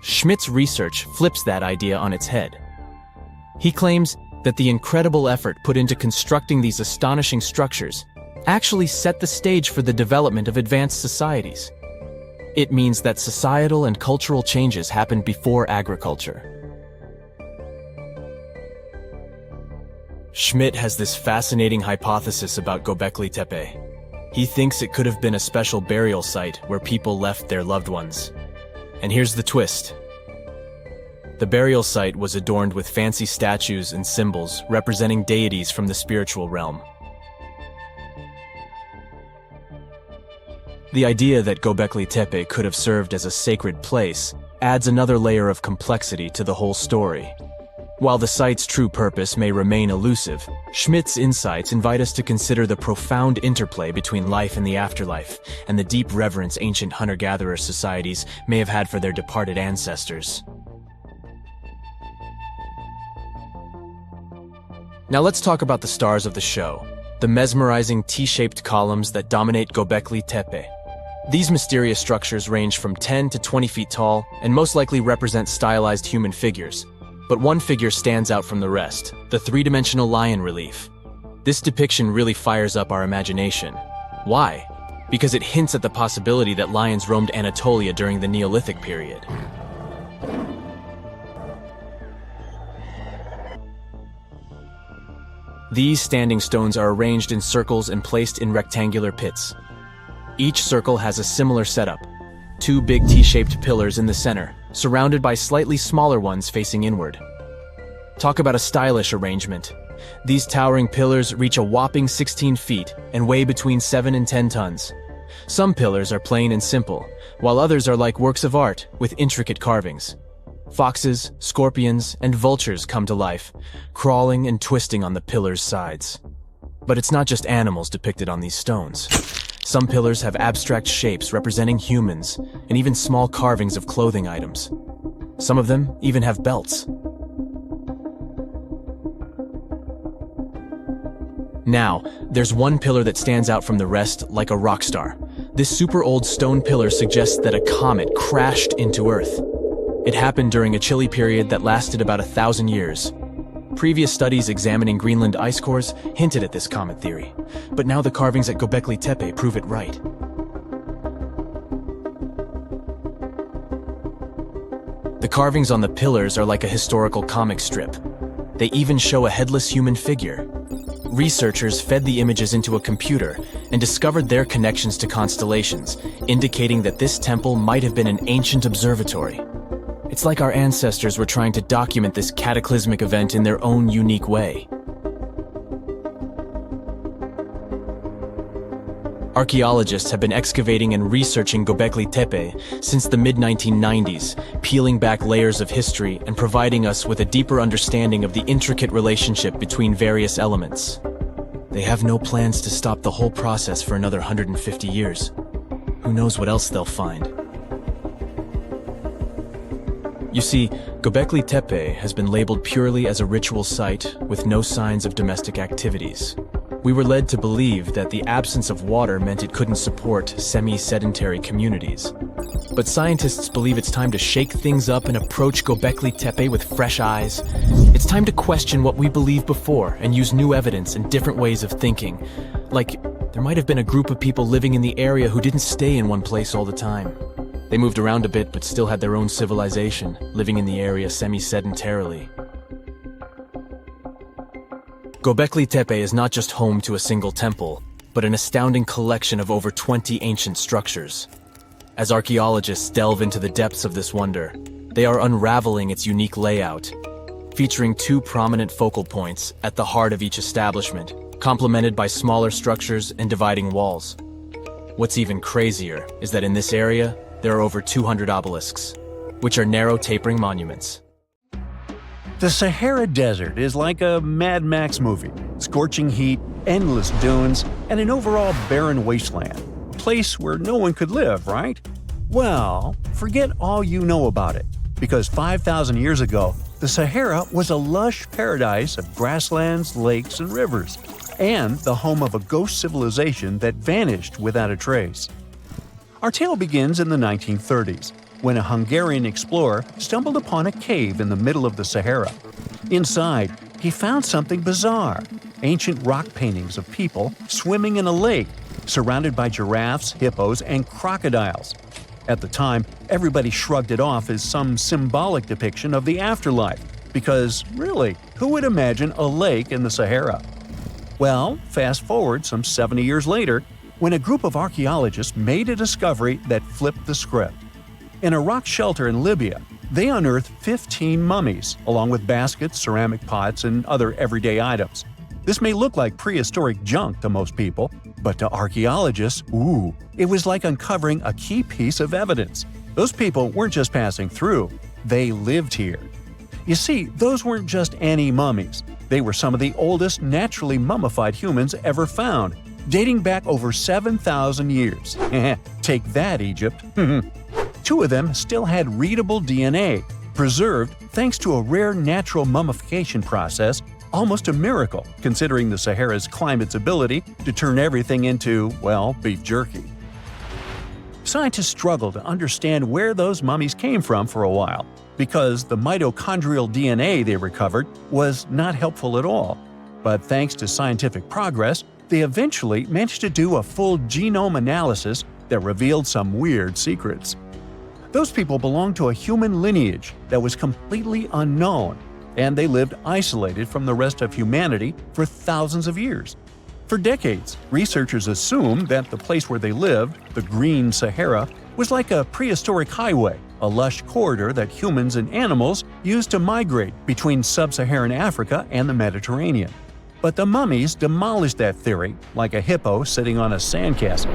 Schmidt's research flips that idea on its head. He claims that the incredible effort put into constructing these astonishing structures actually set the stage for the development of advanced societies. It means that societal and cultural changes happened before agriculture. Schmidt has this fascinating hypothesis about Göbekli Tepe. He thinks it could have been a special burial site where people left their loved ones. And here's the twist. The burial site was adorned with fancy statues and symbols representing deities from the spiritual realm. The idea that Göbekli Tepe could have served as a sacred place adds another layer of complexity to the whole story. While the site's true purpose may remain elusive, Schmidt's insights invite us to consider the profound interplay between life and the afterlife, and the deep reverence ancient hunter-gatherer societies may have had for their departed ancestors. Now let's talk about the stars of the show, the mesmerizing T-shaped columns that dominate Göbekli Tepe. These mysterious structures range from 10 to 20 feet tall and most likely represent stylized human figures. But one figure stands out from the rest, the three-dimensional lion relief. This depiction really fires up our imagination. Why? Because it hints at the possibility that lions roamed Anatolia during the Neolithic period. These standing stones are arranged in circles and placed in rectangular pits. Each circle has a similar setup. Two big T-shaped pillars in the center, surrounded by slightly smaller ones facing inward. Talk about a stylish arrangement. These towering pillars reach a whopping 16 feet and weigh between 7 and 10 tons. Some pillars are plain and simple, while others are like works of art with intricate carvings. Foxes, scorpions, and vultures come to life, crawling and twisting on the pillars' sides. But it's not just animals depicted on these stones. Some pillars have abstract shapes representing humans, and even small carvings of clothing items. Some of them even have belts. Now, there's one pillar that stands out from the rest like a rock star. This super old stone pillar suggests that a comet crashed into Earth. It happened during a chilly period that lasted about 1,000 years. Previous studies examining Greenland ice cores hinted at this comet theory, but now the carvings at Göbekli Tepe prove it right. The carvings on the pillars are like a historical comic strip. They even show a headless human figure. Researchers fed the images into a computer and discovered their connections to constellations, indicating that this temple might have been an ancient observatory. It's like our ancestors were trying to document this cataclysmic event in their own unique way. Archaeologists have been excavating and researching Göbekli Tepe since the mid-1990s, peeling back layers of history and providing us with a deeper understanding of the intricate relationship between various elements. They have no plans to stop the whole process for another 150 years. Who knows what else they'll find? You see, Göbekli Tepe has been labeled purely as a ritual site with no signs of domestic activities. We were led to believe that the absence of water meant it couldn't support semi-sedentary communities. But scientists believe it's time to shake things up and approach Göbekli Tepe with fresh eyes. It's time to question what we believed before and use new evidence and different ways of thinking. Like, there might have been a group of people living in the area who didn't stay in one place all the time. They moved around a bit but still had their own civilization, living in the area semi-sedentarily. Göbekli Tepe is not just home to a single temple, but an astounding collection of over 20 ancient structures. As archaeologists delve into the depths of this wonder, they are unraveling its unique layout, featuring two prominent focal points at the heart of each establishment, complemented by smaller structures and dividing walls. What's even crazier is that in this area, there are over 200 obelisks, which are narrow tapering monuments. The Sahara Desert is like a Mad Max movie. Scorching heat, endless dunes, and an overall barren wasteland. A place where no one could live, right? Well, forget all you know about it. because 5,000 years ago, the Sahara was a lush paradise of grasslands, lakes, and rivers, and the home of a ghost civilization that vanished without a trace. Our tale begins in the 1930s, when a Hungarian explorer stumbled upon a cave in the middle of the Sahara. Inside, he found something bizarre: ancient rock paintings of people swimming in a lake, surrounded by giraffes, hippos, and crocodiles. At the time, everybody shrugged it off as some symbolic depiction of the afterlife, because really, who would imagine a lake in the Sahara? Well, fast forward some 70 years later, when a group of archaeologists made a discovery that flipped the script. In a rock shelter in Libya, they unearthed 15 mummies, along with baskets, ceramic pots, and other everyday items. This may look like prehistoric junk to most people, but to archaeologists, it was like uncovering a key piece of evidence. Those people weren't just passing through, they lived here. You see, those weren't just any mummies. They were some of the oldest naturally mummified humans ever found, dating back over 7,000 years. Take that, Egypt. 2 of them still had readable DNA, preserved thanks to a rare natural mummification process, almost a miracle considering the Sahara's climate's ability to turn everything into, well, beef jerky. Scientists struggled to understand where those mummies came from for a while, because the mitochondrial DNA they recovered was not helpful at all. But thanks to scientific progress, they eventually managed to do a full genome analysis that revealed some weird secrets. Those people belonged to a human lineage that was completely unknown, and they lived isolated from the rest of humanity for thousands of years. For decades, researchers assumed that the place where they lived, the Green Sahara, was like a prehistoric highway, a lush corridor that humans and animals used to migrate between sub-Saharan Africa and the Mediterranean. But the mummies demolished that theory, like a hippo sitting on a sandcastle.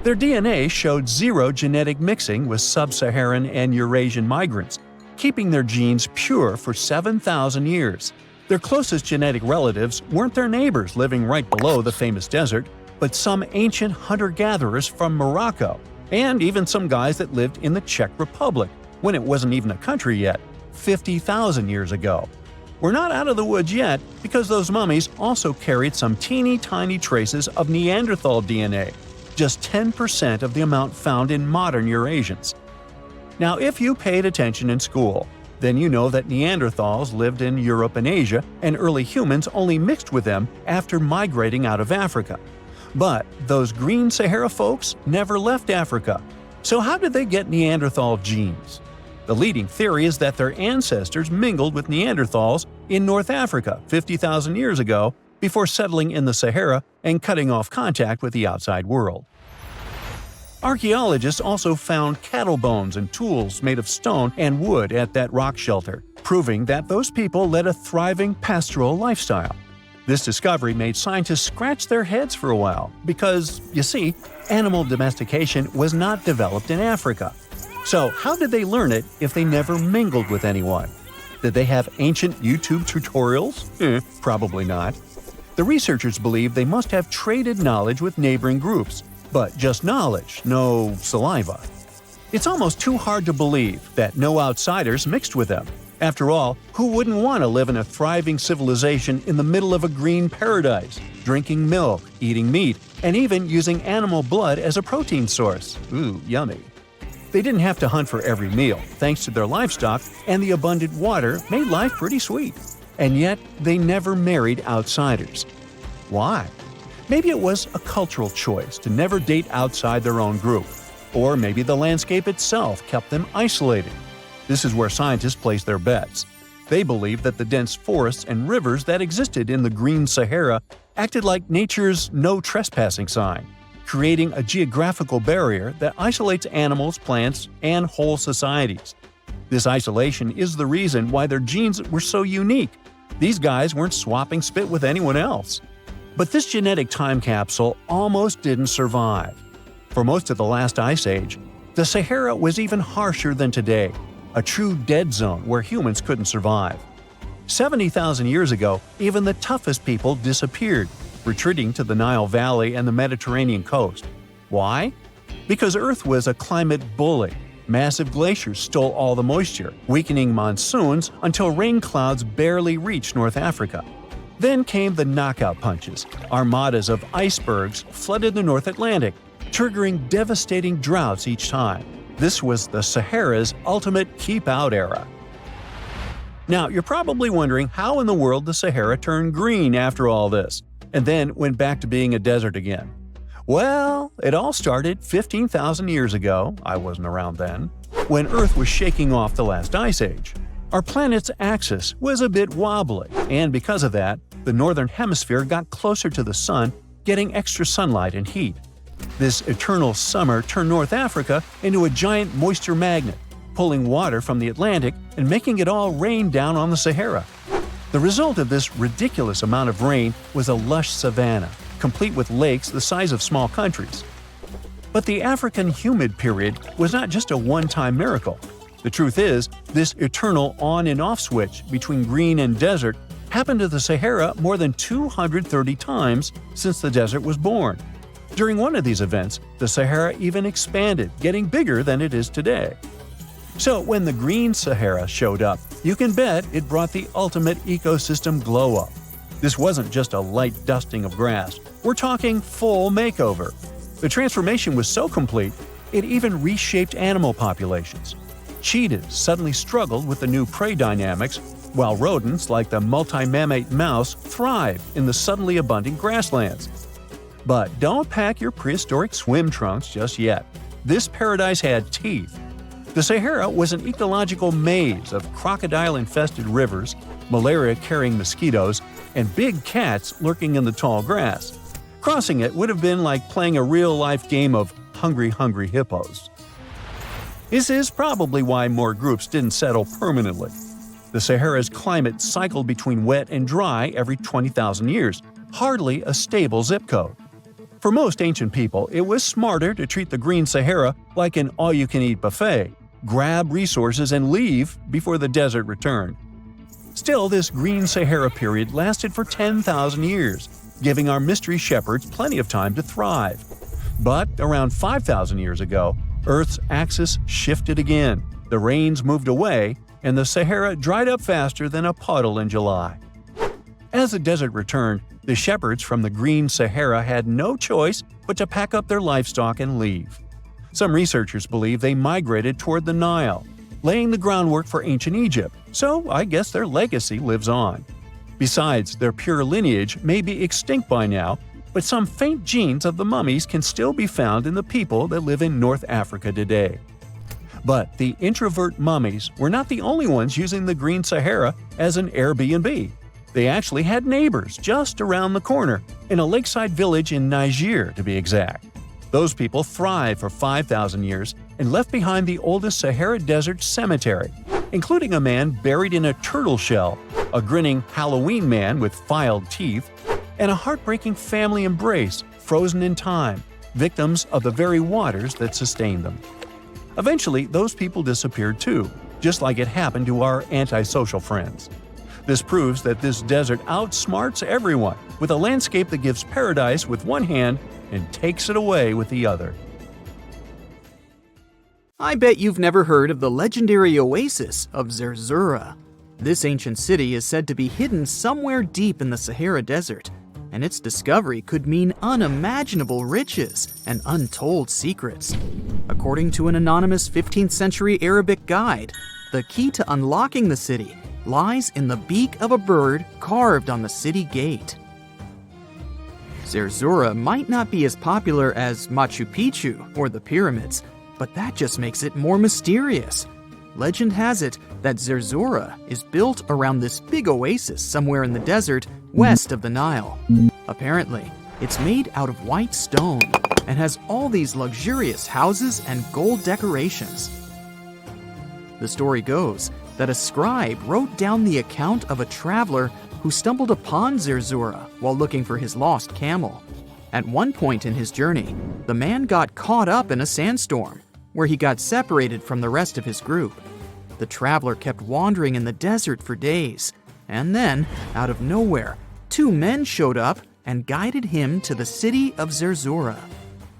Their DNA showed zero genetic mixing with sub-Saharan and Eurasian migrants, keeping their genes pure for 7,000 years. Their closest genetic relatives weren't their neighbors living right below the famous desert, but some ancient hunter-gatherers from Morocco, and even some guys that lived in the Czech Republic, when it wasn't even a country yet, 50,000 years ago. We're not out of the woods yet, because those mummies also carried some teeny-tiny traces of Neanderthal DNA, just 10% of the amount found in modern Eurasians. Now, if you paid attention in school, then you know that Neanderthals lived in Europe and Asia, and early humans only mixed with them after migrating out of Africa. But those Green Sahara folks never left Africa. So how did they get Neanderthal genes? The leading theory is that their ancestors mingled with Neanderthals in North Africa 50,000 years ago before settling in the Sahara and cutting off contact with the outside world. Archaeologists also found cattle bones and tools made of stone and wood at that rock shelter, proving that those people led a thriving pastoral lifestyle. This discovery made scientists scratch their heads for a while because, you see, animal domestication was not developed in Africa. So how did they learn it if they never mingled with anyone? Did they have ancient YouTube tutorials? Probably not. The researchers believe they must have traded knowledge with neighboring groups, but just knowledge, no saliva. It's almost too hard to believe that no outsiders mixed with them. After all, who wouldn't want to live in a thriving civilization in the middle of a green paradise, drinking milk, eating meat, and even using animal blood as a protein source? Ooh, yummy. They didn't have to hunt for every meal, thanks to their livestock, and the abundant water made life pretty sweet. And yet, they never married outsiders. Why? Maybe it was a cultural choice to never date outside their own group. Or maybe the landscape itself kept them isolated. This is where scientists place their bets. They believe that the dense forests and rivers that existed in the Green Sahara acted like nature's no trespassing sign, creating a geographical barrier that isolates animals, plants, and whole societies. This isolation is the reason why their genes were so unique. These guys weren't swapping spit with anyone else. But this genetic time capsule almost didn't survive. For most of the last ice age, the Sahara was even harsher than today, a true dead zone where humans couldn't survive. 70,000 years ago, even the toughest people disappeared, retreating to the Nile Valley and the Mediterranean coast. Why? Because Earth was a climate bully. Massive glaciers stole all the moisture, weakening monsoons until rain clouds barely reached North Africa. Then came the knockout punches. Armadas of icebergs flooded the North Atlantic, triggering devastating droughts each time. This was the Sahara's ultimate keep-out era. Now, you're probably wondering how in the world the Sahara turned green after all this, and then went back to being a desert again. Well, it all started 15,000 years ago, I wasn't around then, when Earth was shaking off the last ice age. Our planet's axis was a bit wobbly, and because of that, the northern hemisphere got closer to the sun, getting extra sunlight and heat. This eternal summer turned North Africa into a giant moisture magnet, pulling water from the Atlantic and making it all rain down on the Sahara. The result of this ridiculous amount of rain was a lush savanna, complete with lakes the size of small countries. But the African humid period was not just a one-time miracle. The truth is, this eternal on and off switch between green and desert happened to the Sahara more than 230 times since the desert was born. During one of these events, the Sahara even expanded, getting bigger than it is today. So when the green Sahara showed up, you can bet it brought the ultimate ecosystem glow-up. This wasn't just a light dusting of grass. We're talking full makeover. The transformation was so complete, it even reshaped animal populations. Cheetahs suddenly struggled with the new prey dynamics, while rodents like the multi-mammate mouse thrived in the suddenly abundant grasslands. But don't pack your prehistoric swim trunks just yet. This paradise had teeth. The Sahara was an ecological maze of crocodile-infested rivers, malaria-carrying mosquitoes, and big cats lurking in the tall grass. Crossing it would have been like playing a real-life game of Hungry Hungry Hippos. This is probably why more groups didn't settle permanently. The Sahara's climate cycled between wet and dry every 20,000 years, hardly a stable zip code. For most ancient people, it was smarter to treat the green Sahara like an all-you-can-eat buffet, grab resources and leave before the desert returned. Still, this green Sahara period lasted for 10,000 years, giving our mystery shepherds plenty of time to thrive. But around 5,000 years ago, Earth's axis shifted again, the rains moved away, and the Sahara dried up faster than a puddle in July. As the desert returned, the shepherds from the green Sahara had no choice but to pack up their livestock and leave. Some researchers believe they migrated toward the Nile, laying the groundwork for ancient Egypt, so I guess their legacy lives on. Besides, their pure lineage may be extinct by now, but some faint genes of the mummies can still be found in the people that live in North Africa today. But the introvert mummies were not the only ones using the green Sahara as an Airbnb. They actually had neighbors just around the corner, in a lakeside village in Niger to be exact. Those people thrived for 5,000 years and left behind the oldest Sahara Desert cemetery, including a man buried in a turtle shell, a grinning Halloween man with filed teeth, and a heartbreaking family embrace frozen in time, victims of the very waters that sustained them. Eventually, those people disappeared too, just like it happened to our antisocial friends. This proves that this desert outsmarts everyone, with a landscape that gives paradise with one hand and takes it away with the other. I bet you've never heard of the legendary oasis of Zerzura. This ancient city is said to be hidden somewhere deep in the Sahara Desert, and its discovery could mean unimaginable riches and untold secrets. According to an anonymous 15th century Arabic guide, the key to unlocking the city lies in the beak of a bird carved on the city gate. Zerzura might not be as popular as Machu Picchu or the pyramids, but that just makes it more mysterious. Legend has it that Zerzura is built around this big oasis somewhere in the desert west of the Nile. Apparently, it's made out of white stone and has all these luxurious houses and gold decorations. The story goes that a scribe wrote down the account of a traveler who stumbled upon Zerzura while looking for his lost camel. At one point in his journey, the man got caught up in a sandstorm, where he got separated from the rest of his group. The traveler kept wandering in the desert for days, and then, out of nowhere, two men showed up and guided him to the city of Zerzura.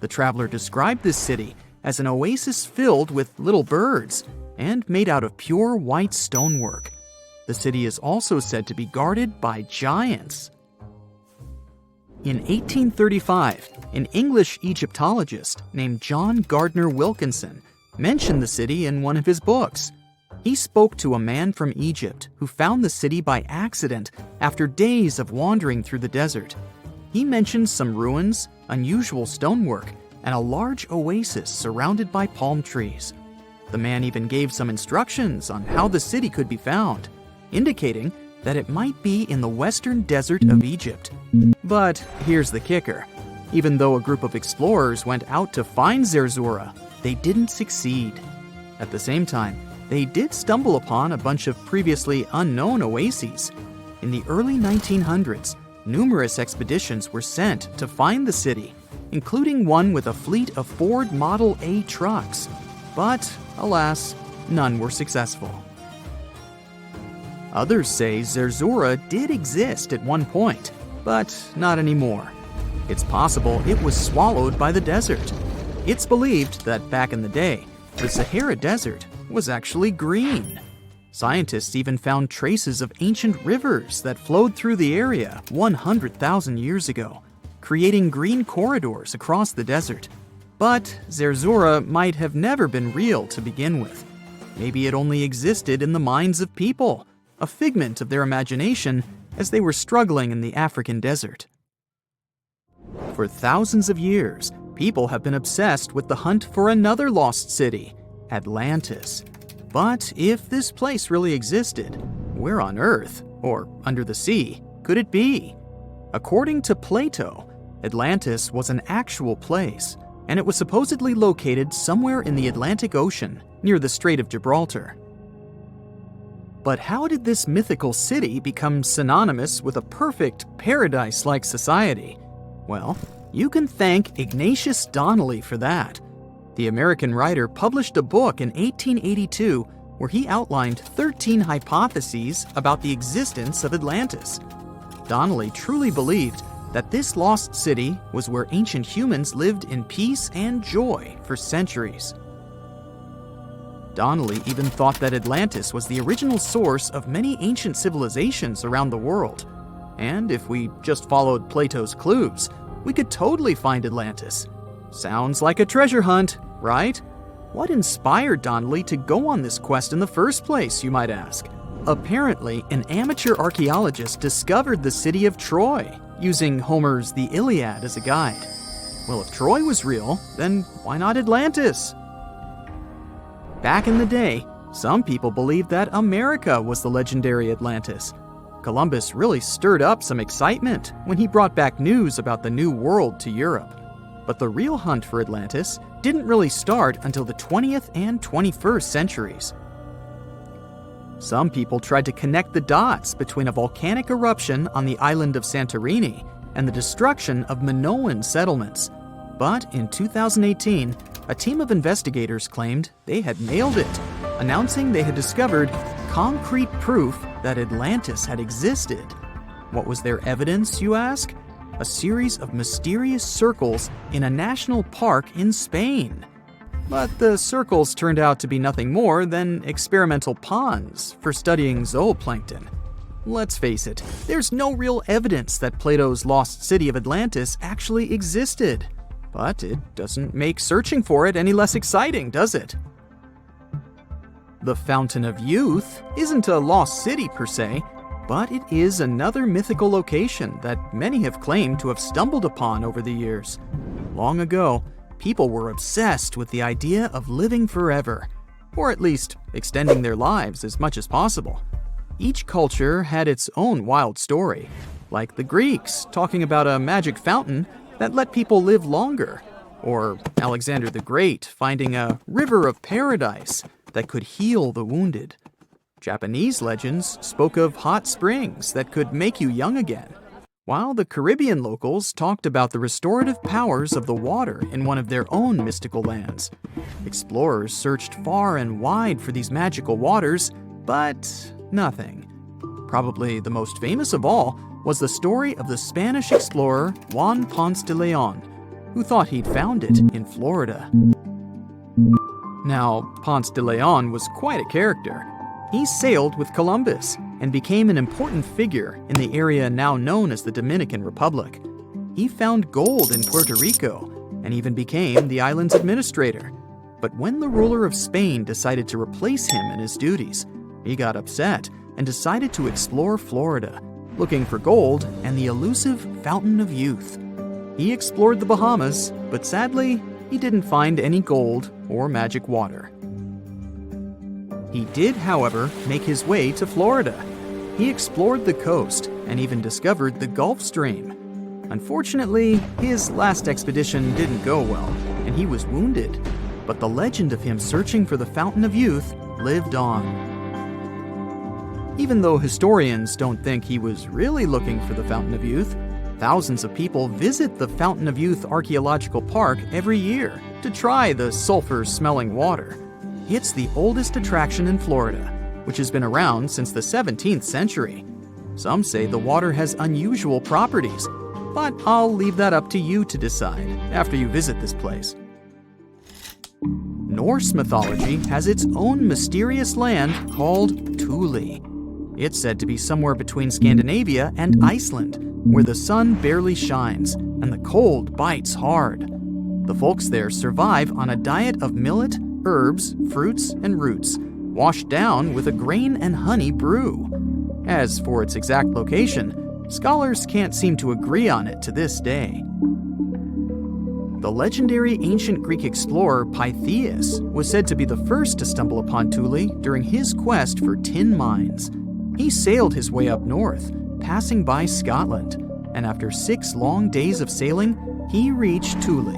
The traveler described this city as an oasis filled with little birds and made out of pure white stonework. The city is also said to be guarded by giants. In 1835, an English Egyptologist named John Gardner Wilkinson mentioned the city in one of his books. He spoke to a man from Egypt who found the city by accident after days of wandering through the desert. He mentioned some ruins, unusual stonework, and a large oasis surrounded by palm trees. The man even gave some instructions on how the city could be found, indicating that it might be in the western desert of Egypt. But here's the kicker. Even though a group of explorers went out to find Zerzura, they didn't succeed. At the same time, they did stumble upon a bunch of previously unknown oases. In the early 1900s, numerous expeditions were sent to find the city, including one with a fleet of Ford Model A trucks. But, alas, none were successful. Others say Zerzura did exist at one point, but not anymore. It's possible it was swallowed by the desert. It's believed that back in the day, the Sahara Desert was actually green. Scientists even found traces of ancient rivers that flowed through the area 100,000 years ago, creating green corridors across the desert. But Zerzura might have never been real to begin with. Maybe it only existed in the minds of people, a figment of their imagination as they were struggling in the African desert. For thousands of years, people have been obsessed with the hunt for another lost city, Atlantis. But if this place really existed, where on Earth, or under the sea, could it be? According to Plato, Atlantis was an actual place, and it was supposedly located somewhere in the Atlantic Ocean, near the Strait of Gibraltar. But how did this mythical city become synonymous with a perfect, paradise-like society? Well, you can thank Ignatius Donnelly for that. The American writer published a book in 1882 where he outlined 13 hypotheses about the existence of Atlantis. Donnelly truly believed that this lost city was where ancient humans lived in peace and joy for centuries. Donnelly even thought that Atlantis was the original source of many ancient civilizations around the world. And if we just followed Plato's clues, we could totally find Atlantis. Sounds like a treasure hunt, right? What inspired Donnelly to go on this quest in the first place, you might ask? Apparently, an amateur archaeologist discovered the city of Troy, using Homer's The Iliad as a guide. Well, if Troy was real, then why not Atlantis? Back in the day, some people believed that America was the legendary Atlantis. Columbus really stirred up some excitement when he brought back news about the New World to Europe. But the real hunt for Atlantis didn't really start until the 20th and 21st centuries. Some people tried to connect the dots between a volcanic eruption on the island of Santorini and the destruction of Minoan settlements. But in 2018, a team of investigators claimed they had nailed it, announcing they had discovered concrete proof that Atlantis had existed. What was their evidence, you ask? A series of mysterious circles in a national park in Spain. But the circles turned out to be nothing more than experimental ponds for studying zooplankton. Let's face it, there's no real evidence that Plato's lost city of Atlantis actually existed. But it doesn't make searching for it any less exciting, does it? The Fountain of Youth isn't a lost city per se, but it is another mythical location that many have claimed to have stumbled upon over the years. Long ago, people were obsessed with the idea of living forever, or at least extending their lives as much as possible. Each culture had its own wild story, like the Greeks talking about a magic fountain that let people live longer, or Alexander the Great finding a river of paradise that could heal the wounded. Japanese legends spoke of hot springs that could make you young again, while the Caribbean locals talked about the restorative powers of the water in one of their own mystical lands. Explorers searched far and wide for these magical waters, but nothing. Probably the most famous of all was the story of the Spanish explorer Juan Ponce de Leon, who thought he'd found it in Florida. Now, Ponce de Leon was quite a character. He sailed with Columbus and became an important figure in the area now known as the Dominican Republic. He found gold in Puerto Rico and even became the island's administrator. But when the ruler of Spain decided to replace him in his duties, he got upset and decided to explore Florida, looking for gold and the elusive Fountain of Youth. He explored the Bahamas, but sadly, he didn't find any gold or magic water. He did, however, make his way to Florida. He explored the coast and even discovered the Gulf Stream. Unfortunately, his last expedition didn't go well, and he was wounded. But the legend of him searching for the Fountain of Youth lived on. Even though historians don't think he was really looking for the Fountain of Youth, thousands of people visit the Fountain of Youth Archaeological Park every year to try the sulfur-smelling water. It's the oldest attraction in Florida, which has been around since the 17th century. Some say the water has unusual properties, but I'll leave that up to you to decide after you visit this place. Norse mythology has its own mysterious land called Thule. It's said to be somewhere between Scandinavia and Iceland, where the sun barely shines and the cold bites hard. The folks there survive on a diet of millet, herbs, fruits, and roots, washed down with a grain and honey brew. As for its exact location, scholars can't seem to agree on it to this day. The legendary ancient Greek explorer Pytheas was said to be the first to stumble upon Thule during his quest for tin mines. He sailed his way up north, passing by Scotland, and after 6 long days of sailing, he reached Thule.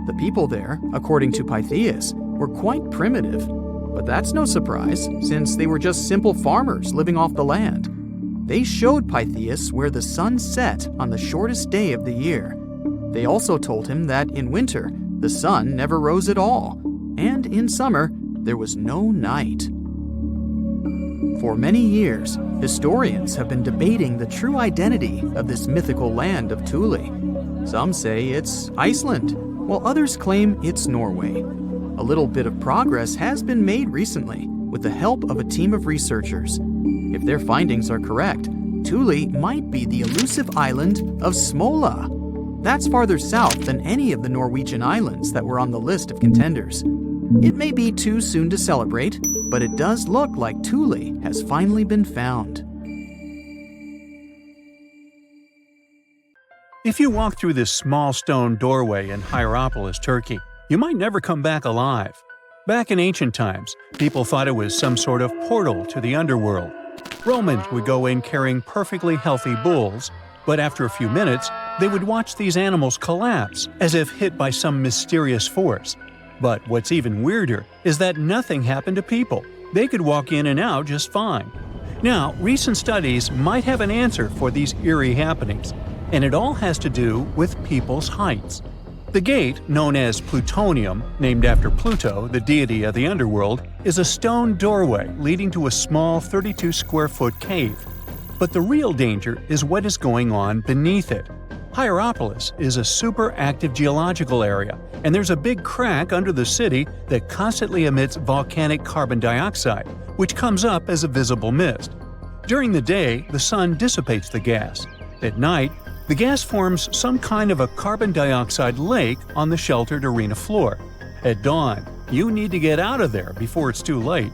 The people there, according to Pytheas, were quite primitive, but that's no surprise since they were just simple farmers living off the land. They showed Pytheas where the sun set on the shortest day of the year. They also told him that in winter, the sun never rose at all, and in summer, there was no night. For many years, historians have been debating the true identity of this mythical land of Thule. Some say it's Iceland, while others claim it's Norway. A little bit of progress has been made recently with the help of a team of researchers. If their findings are correct, Thule might be the elusive island of Smola. That's farther south than any of the Norwegian islands that were on the list of contenders. It may be too soon to celebrate, but it does look like Thule has finally been found. If you walk through this small stone doorway in Hierapolis, Turkey, you might never come back alive. Back in ancient times, people thought it was some sort of portal to the underworld. Romans would go in carrying perfectly healthy bulls, but after a few minutes, they would watch these animals collapse as if hit by some mysterious force. But what's even weirder is that nothing happened to people. They could walk in and out just fine. Now, recent studies might have an answer for these eerie happenings, and it all has to do with people's heights. The gate, known as Plutonium, named after Pluto, the deity of the underworld, is a stone doorway leading to a small 32-square-foot cave. But the real danger is what is going on beneath it. Hierapolis is a super active geological area, and there's a big crack under the city that constantly emits volcanic carbon dioxide, which comes up as a visible mist. During the day, the sun dissipates the gas. At night, the gas forms some kind of a carbon dioxide lake on the sheltered arena floor. At dawn, you need to get out of there before it's too late.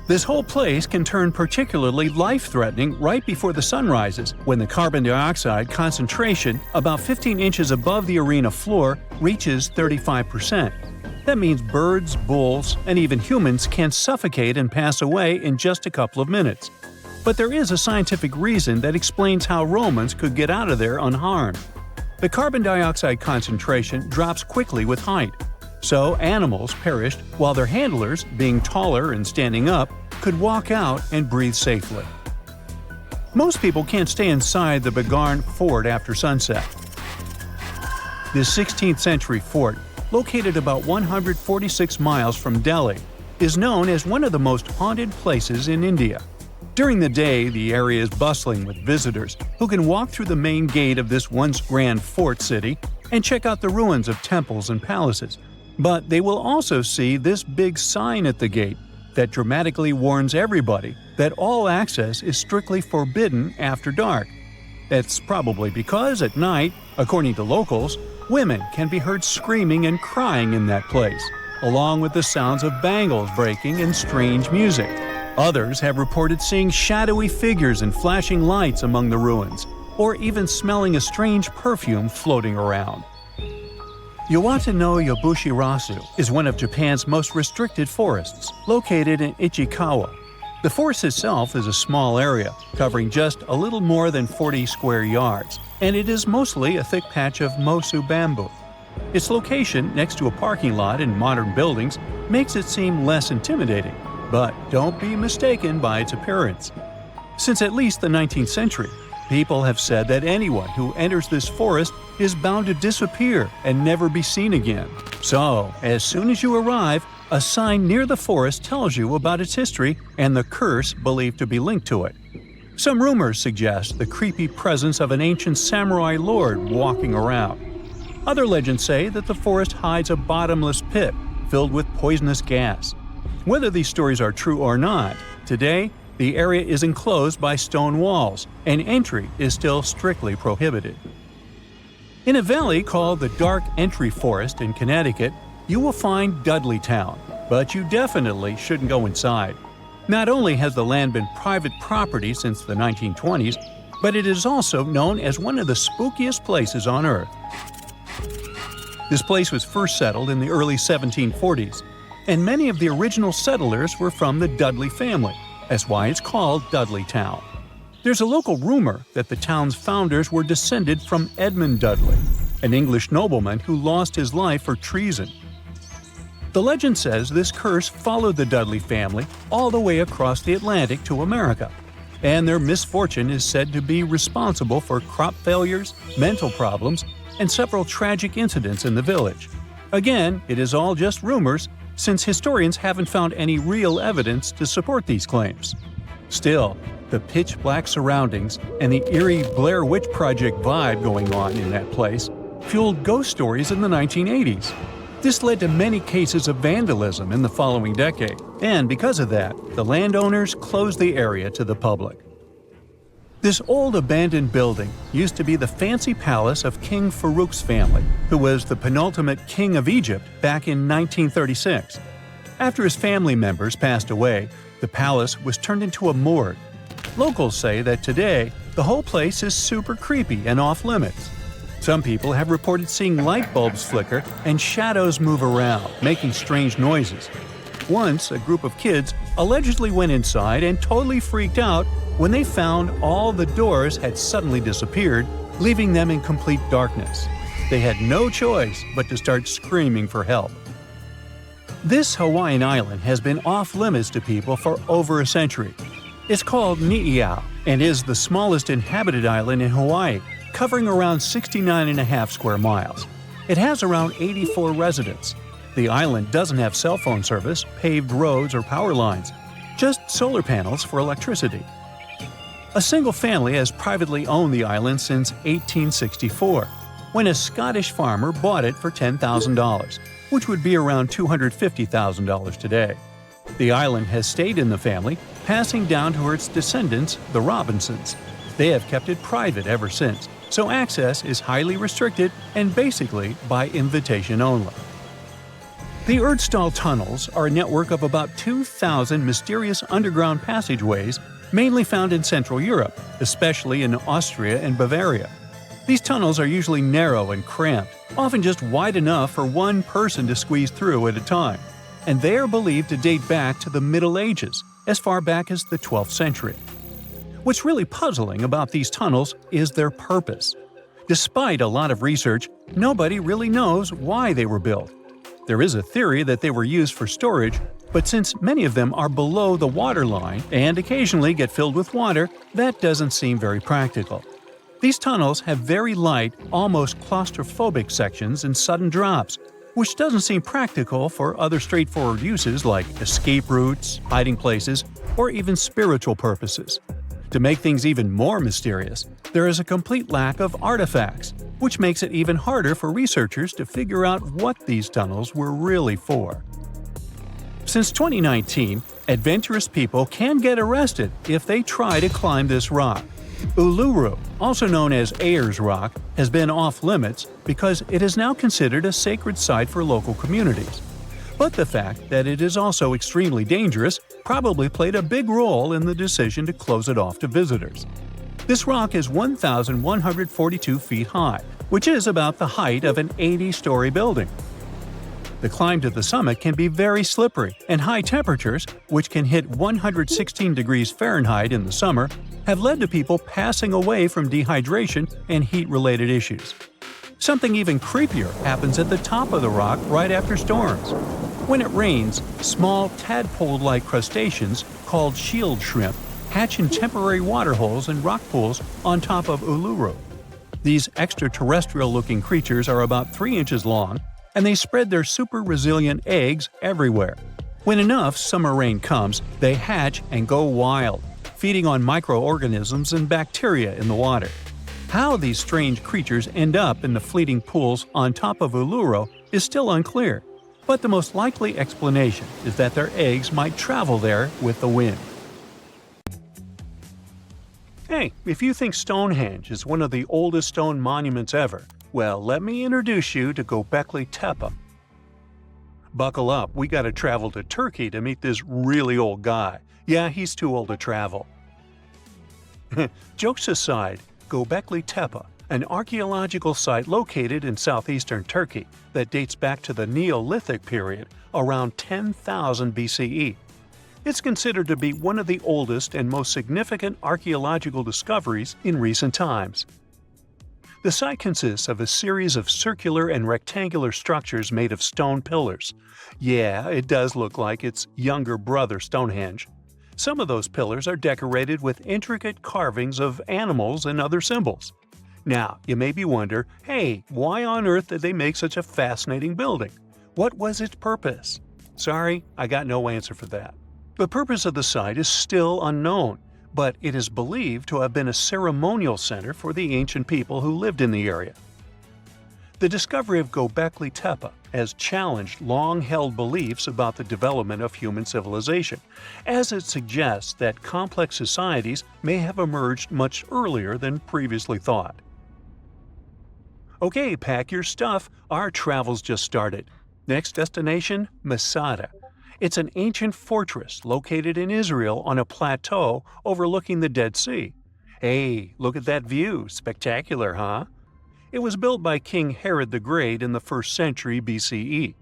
This whole place can turn particularly life-threatening right before the sun rises, when the carbon dioxide concentration, about 15 inches above the arena floor, reaches 35%. That means birds, bulls, and even humans can suffocate and pass away in just a couple of minutes. But there is a scientific reason that explains how Romans could get out of there unharmed. The carbon dioxide concentration drops quickly with height. So animals perished while their handlers, being taller and standing up, could walk out and breathe safely. Most people can't stay inside the Bagarn fort after sunset. This 16th century fort, located about 146 miles from Delhi, is known as one of the most haunted places in India. During the day, the area is bustling with visitors who can walk through the main gate of this once grand fort city and check out the ruins of temples and palaces. But they will also see this big sign at the gate that dramatically warns everybody that all access is strictly forbidden after dark. That's probably because at night, according to locals, women can be heard screaming and crying in that place, along with the sounds of bangles breaking and strange music. Others have reported seeing shadowy figures and flashing lights among the ruins, or even smelling a strange perfume floating around. Yawata no Yobushirasu is one of Japan's most restricted forests, located in Ichikawa. The forest itself is a small area, covering just a little more than 40 square yards, and it is mostly a thick patch of mosu bamboo. Its location next to a parking lot and modern buildings makes it seem less intimidating, but don't be mistaken by its appearance. Since at least the 19th century, people have said that anyone who enters this forest is bound to disappear and never be seen again. So, as soon as you arrive, a sign near the forest tells you about its history and the curse believed to be linked to it. Some rumors suggest the creepy presence of an ancient samurai lord walking around. Other legends say that the forest hides a bottomless pit filled with poisonous gas. Whether these stories are true or not, today the area is enclosed by stone walls, and entry is still strictly prohibited. In a valley called the Dark Entry Forest in Connecticut, you will find Dudleytown, but you definitely shouldn't go inside. Not only has the land been private property since the 1920s, but it is also known as one of the spookiest places on Earth. This place was first settled in the early 1740s, and many of the original settlers were from the Dudley family. That's why it's called Dudleytown. There's a local rumor that the town's founders were descended from Edmund Dudley, an English nobleman who lost his life for treason. The legend says this curse followed the Dudley family all the way across the Atlantic to America, and their misfortune is said to be responsible for crop failures, mental problems, and several tragic incidents in the village. Again, it is all just rumors, since historians haven't found any real evidence to support these claims. Still, the pitch-black surroundings and the eerie Blair Witch Project vibe going on in that place fueled ghost stories in the 1980s. This led to many cases of vandalism in the following decade, and because of that, the landowners closed the area to the public. This old abandoned building used to be the fancy palace of King Farouk's family, who was the penultimate king of Egypt back in 1936. After his family members passed away, the palace was turned into a morgue. Locals say that today, the whole place is super creepy and off-limits. Some people have reported seeing light bulbs flicker and shadows move around, making strange noises. Once, a group of kids allegedly went inside and totally freaked out when they found all the doors had suddenly disappeared, leaving them in complete darkness. They had no choice but to start screaming for help. This Hawaiian island has been off-limits to people for over a century. It's called Ni'iau and is the smallest inhabited island in Hawaii, covering around 69.5 square miles. It has around 84 residents. The island doesn't have cell phone service, paved roads, or power lines, just solar panels for electricity. A single family has privately owned the island since 1864, when a Scottish farmer bought it for $10,000, which would be around $250,000 today. The island has stayed in the family, passing down to its descendants, the Robinsons. They have kept it private ever since, so access is highly restricted and basically by invitation only. The Erdstall tunnels are a network of about 2,000 mysterious underground passageways mainly found in Central Europe, especially in Austria and Bavaria. These tunnels are usually narrow and cramped, often just wide enough for one person to squeeze through at a time, and they are believed to date back to the Middle Ages, as far back as the 12th century. What's really puzzling about these tunnels is their purpose. Despite a lot of research, nobody really knows why they were built. There is a theory that they were used for storage, but since many of them are below the water line and occasionally get filled with water, that doesn't seem very practical. These tunnels have very light, almost claustrophobic sections and sudden drops, which doesn't seem practical for other straightforward uses like escape routes, hiding places, or even spiritual purposes. To make things even more mysterious, there is a complete lack of artifacts, which makes it even harder for researchers to figure out what these tunnels were really for. Since 2019, adventurous people can get arrested if they try to climb this rock. Uluru, also known as Ayers Rock, has been off-limits because it is now considered a sacred site for local communities. But the fact that it is also extremely dangerous probably played a big role in the decision to close it off to visitors. This rock is 1,142 feet high, which is about the height of an 80-story building. The climb to the summit can be very slippery, and high temperatures, which can hit 116 degrees Fahrenheit in the summer, have led to people passing away from dehydration and heat-related issues. Something even creepier happens at the top of the rock right after storms. When it rains, small tadpole-like crustaceans called shield shrimp hatch in temporary waterholes and rock pools on top of Uluru. These extraterrestrial-looking creatures are about 3 inches long, and they spread their super-resilient eggs everywhere. When enough summer rain comes, they hatch and go wild, feeding on microorganisms and bacteria in the water. How these strange creatures end up in the fleeting pools on top of Uluru is still unclear, but the most likely explanation is that their eggs might travel there with the wind. Hey, if you think Stonehenge is one of the oldest stone monuments ever, well, let me introduce you to Göbekli Tepe. Buckle up, we gotta travel to Turkey to meet this really old guy. Yeah, he's too old to travel. Jokes aside, Göbekli Tepe, an archaeological site located in southeastern Turkey that dates back to the Neolithic period, around 10,000 BCE. It's considered to be one of the oldest and most significant archaeological discoveries in recent times. The site consists of a series of circular and rectangular structures made of stone pillars. Yeah, it does look like its younger brother Stonehenge. Some of those pillars are decorated with intricate carvings of animals and other symbols. Now, you maybe wonder, hey, why on earth did they make such a fascinating building? What was its purpose? Sorry, I got no answer for that. The purpose of the site is still unknown, but it is believed to have been a ceremonial center for the ancient people who lived in the area. The discovery of Göbekli Tepe has challenged long-held beliefs about the development of human civilization, as it suggests that complex societies may have emerged much earlier than previously thought. Okay, pack your stuff, our travel's just started. Next destination, Masada. It's an ancient fortress located in Israel on a plateau overlooking the Dead Sea. Hey, look at that view, spectacular, huh? It was built by King Herod the Great in the 1st century BCE,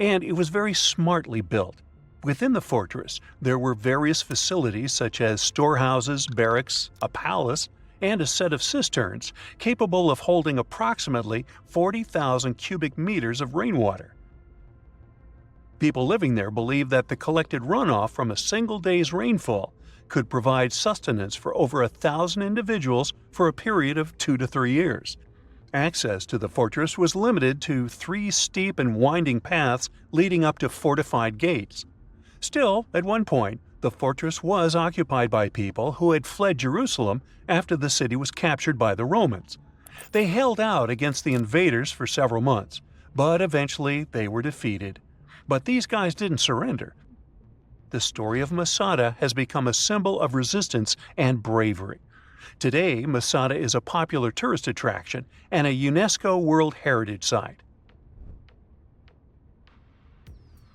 and it was very smartly built. Within the fortress, there were various facilities such as storehouses, barracks, a palace, and a set of cisterns capable of holding approximately 40,000 cubic meters of rainwater. People living there believed that the collected runoff from a single day's rainfall could provide sustenance for over 1,000 individuals for a period of 2 to 3 years. Access to the fortress was limited to 3 steep and winding paths leading up to fortified gates. Still, at one point, the fortress was occupied by people who had fled Jerusalem after the city was captured by the Romans. They held out against the invaders for several months, but eventually they were defeated. But these guys didn't surrender. The story of Masada has become a symbol of resistance and bravery. Today, Masada is a popular tourist attraction and a UNESCO World Heritage Site.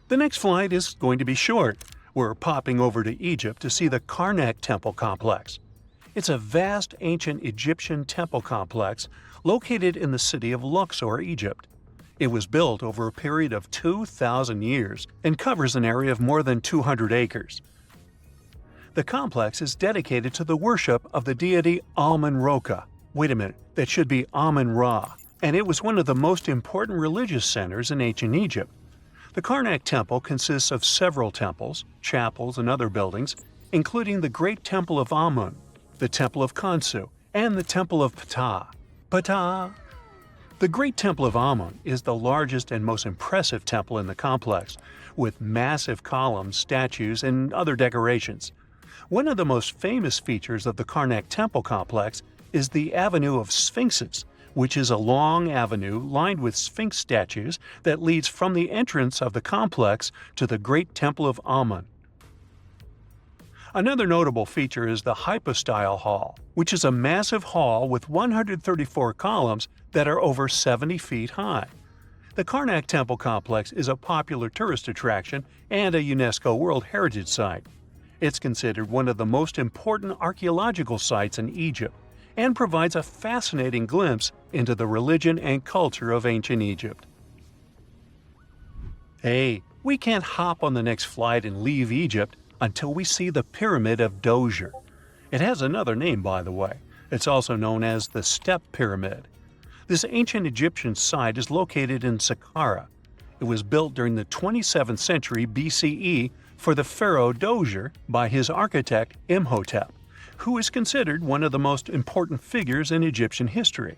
The next flight is going to be short. We're popping over to Egypt to see the Karnak temple complex. It's a vast ancient Egyptian temple complex located in the city of Luxor, Egypt. It was built over a period of 2,000 years and covers an area of more than 200 acres. The complex is dedicated to the worship of the deity Amun-Roka. Wait a minute, that should be Amun-Ra, and it was one of the most important religious centers in ancient Egypt. The Karnak Temple consists of several temples, chapels, and other buildings, including the Great Temple of Amun, the Temple of Khonsu, and the Temple of Ptah. Ptah! The Great Temple of Amun is the largest and most impressive temple in the complex, with massive columns, statues, and other decorations. One of the most famous features of the Karnak temple complex is the Avenue of Sphinxes, which is a long avenue lined with Sphinx statues that leads from the entrance of the complex to the Great Temple of Amun. Another notable feature is the Hypostyle Hall, which is a massive hall with 134 columns that are over 70 feet high. The Karnak temple complex is a popular tourist attraction and a UNESCO World Heritage Site. It's considered one of the most important archaeological sites in Egypt and provides a fascinating glimpse into the religion and culture of ancient Egypt. Hey, we can't hop on the next flight and leave Egypt until we see the Pyramid of Djoser. It has another name, by the way. It's also known as the Step Pyramid. This ancient Egyptian site is located in Sahara. It was built during the 27th century BCE for the pharaoh Djoser by his architect Imhotep, who is considered one of the most important figures in Egyptian history.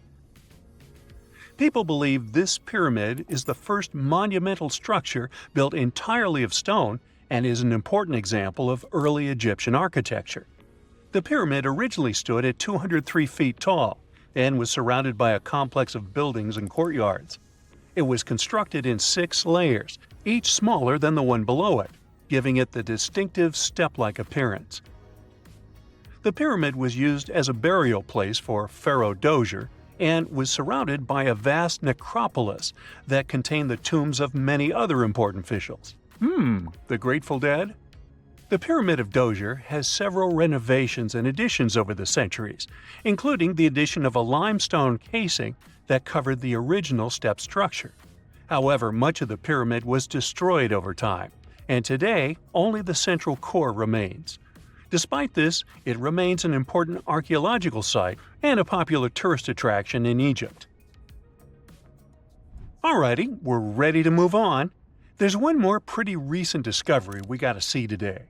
People believe this pyramid is the first monumental structure built entirely of stone and is an important example of early Egyptian architecture. The pyramid originally stood at 203 feet tall and was surrounded by a complex of buildings and courtyards. It was constructed in 6 layers, each smaller than the one below it, giving it the distinctive step-like appearance. The pyramid was used as a burial place for Pharaoh Djoser and was surrounded by a vast necropolis that contained the tombs of many other important officials. The Grateful Dead? The Pyramid of Djoser has several renovations and additions over the centuries, including the addition of a limestone casing that covered the original step structure. However, much of the pyramid was destroyed over time, and today only the central core remains. Despite this, it remains an important archaeological site and a popular tourist attraction in Egypt. Alrighty, we're ready to move on. There's one more pretty recent discovery we gotta see today.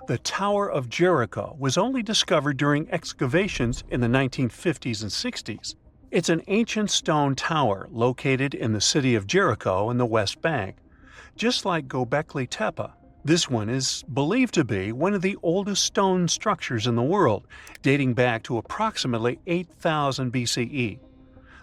The Tower of Jericho was only discovered during excavations in the 1950s and 60s. It's an ancient stone tower located in the city of Jericho in the West Bank. Just like Göbekli Tepe, this one is believed to be one of the oldest stone structures in the world, dating back to approximately 8000 BCE.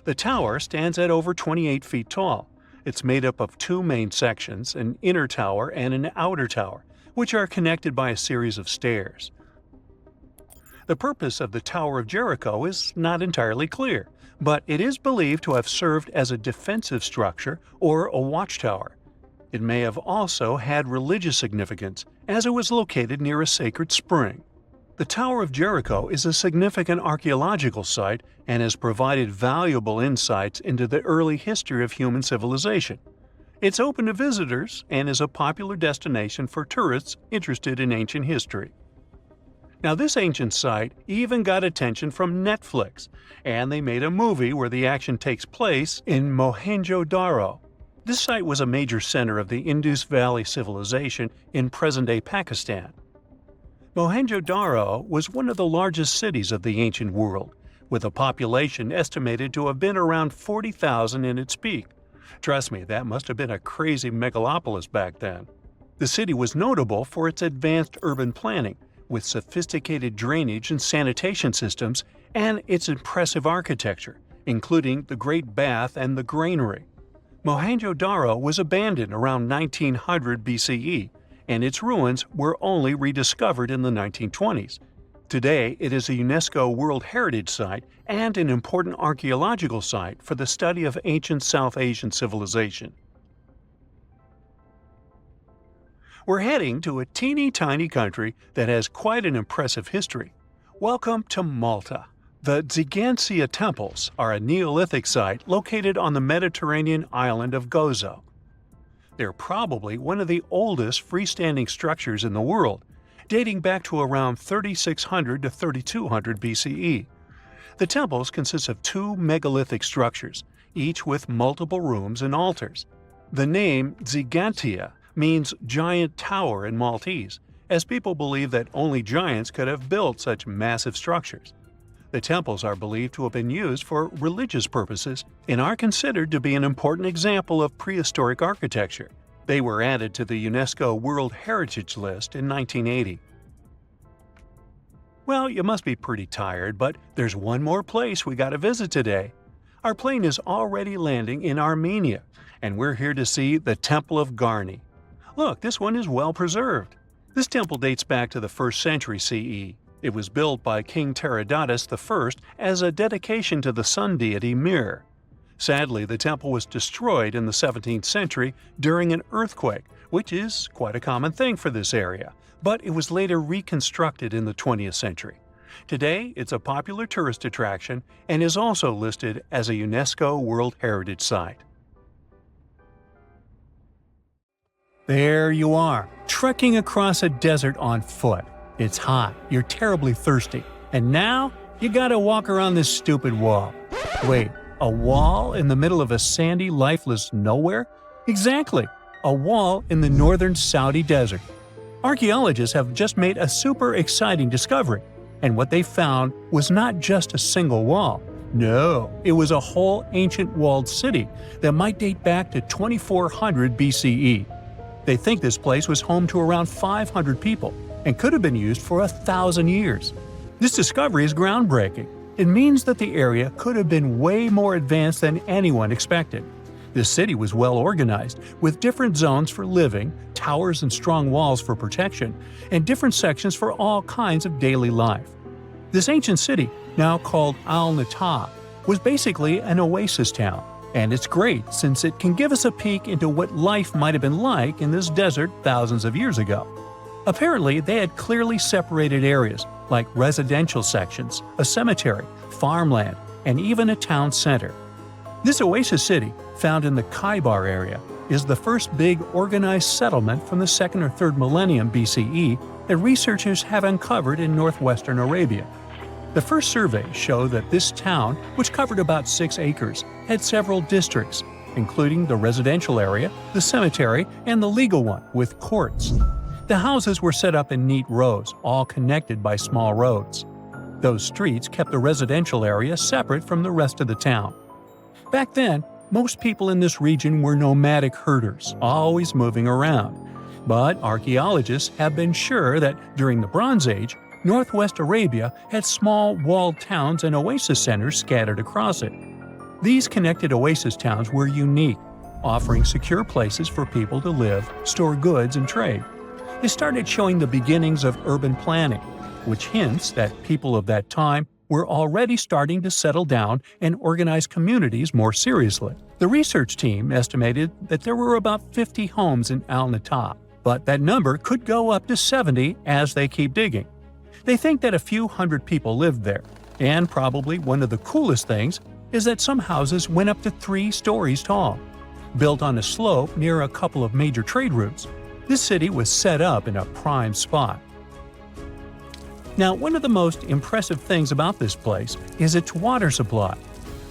The tower stands at over 28 feet tall. It's made up of 2 main sections, an inner tower and an outer tower, which are connected by a series of stairs. The purpose of the Tower of Jericho is not entirely clear, but it is believed to have served as a defensive structure or a watchtower. It may have also had religious significance, as it was located near a sacred spring. The Tower of Jericho is a significant archaeological site and has provided valuable insights into the early history of human civilization. It's open to visitors and is a popular destination for tourists interested in ancient history. Now, this ancient site even got attention from Netflix, and they made a movie where the action takes place in Mohenjo-Daro. This site was a major center of the Indus Valley civilization in present-day Pakistan. Mohenjo-Daro was one of the largest cities of the ancient world, with a population estimated to have been around 40,000 in its peak. Trust me, that must have been a crazy megalopolis back then. The city was notable for its advanced urban planning, with sophisticated drainage and sanitation systems, and its impressive architecture, including the Great Bath and the Granary. Mohenjo-Daro was abandoned around 1900 BCE, and its ruins were only rediscovered in the 1920s. Today, it is a UNESCO World Heritage Site and an important archaeological site for the study of ancient South Asian civilization. We're heading to a teeny-tiny country that has quite an impressive history. Welcome to Malta. The Xigantia Temples are a Neolithic site located on the Mediterranean island of Gozo. They're probably one of the oldest freestanding structures in the world, dating back to around 3600 to 3200 BCE. The temples consist of 2 megalithic structures, each with multiple rooms and altars. The name Xigantia means giant tower in Maltese, as people believe that only giants could have built such massive structures. The temples are believed to have been used for religious purposes and are considered to be an important example of prehistoric architecture. They were added to the UNESCO World Heritage List in 1980. Well, you must be pretty tired, but there's one more place we gotta visit today. Our plane is already landing in Armenia, and we're here to see the Temple of Garni. Look, this one is well preserved. This temple dates back to the 1st century CE. It was built by King Tiridates I as a dedication to the sun deity Mir. Sadly, the temple was destroyed in the 17th century during an earthquake, which is quite a common thing for this area, but it was later reconstructed in the 20th century. Today, it's a popular tourist attraction and is also listed as a UNESCO World Heritage Site. There you are, trekking across a desert on foot. It's hot, you're terribly thirsty, and now you gotta walk around this stupid wall. Wait, a wall in the middle of a sandy, lifeless nowhere? Exactly, a wall in the northern Saudi desert. Archaeologists have just made a super exciting discovery, and what they found was not just a single wall. No, it was a whole ancient walled city that might date back to 2400 BCE. They think this place was home to around 500 people and could have been used for 1,000 years. This discovery is groundbreaking. It means that the area could have been way more advanced than anyone expected. This city was well organized, with different zones for living, towers and strong walls for protection, and different sections for all kinds of daily life. This ancient city, now called Al-Nata, was basically an oasis town, and it's great since it can give us a peek into what life might have been like in this desert thousands of years ago. Apparently, they had clearly separated areas, like residential sections, a cemetery, farmland, and even a town center. This oasis city, found in the Khaybar area, is the first big organized settlement from the 2nd or 3rd millennium BCE that researchers have uncovered in northwestern Arabia. The first surveys show that this town, which covered about 6 acres, had several districts, including the residential area, the cemetery, and the legal one, with courts. The houses were set up in neat rows, all connected by small roads. Those streets kept the residential area separate from the rest of the town. Back then, most people in this region were nomadic herders, always moving around. But archaeologists have been sure that during the Bronze Age, northwest Arabia had small walled towns and oasis centers scattered across it. These connected oasis towns were unique, offering secure places for people to live, store goods, and trade. They started showing the beginnings of urban planning, which hints that people of that time were already starting to settle down and organize communities more seriously. The research team estimated that there were about 50 homes in Al-Nata, but that number could go up to 70 as they keep digging. They think that a few hundred people lived there, and probably one of the coolest things is that some houses went up to 3 stories tall. Built on a slope near a couple of major trade routes, this city was set up in a prime spot. Now, one of the most impressive things about this place is its water supply.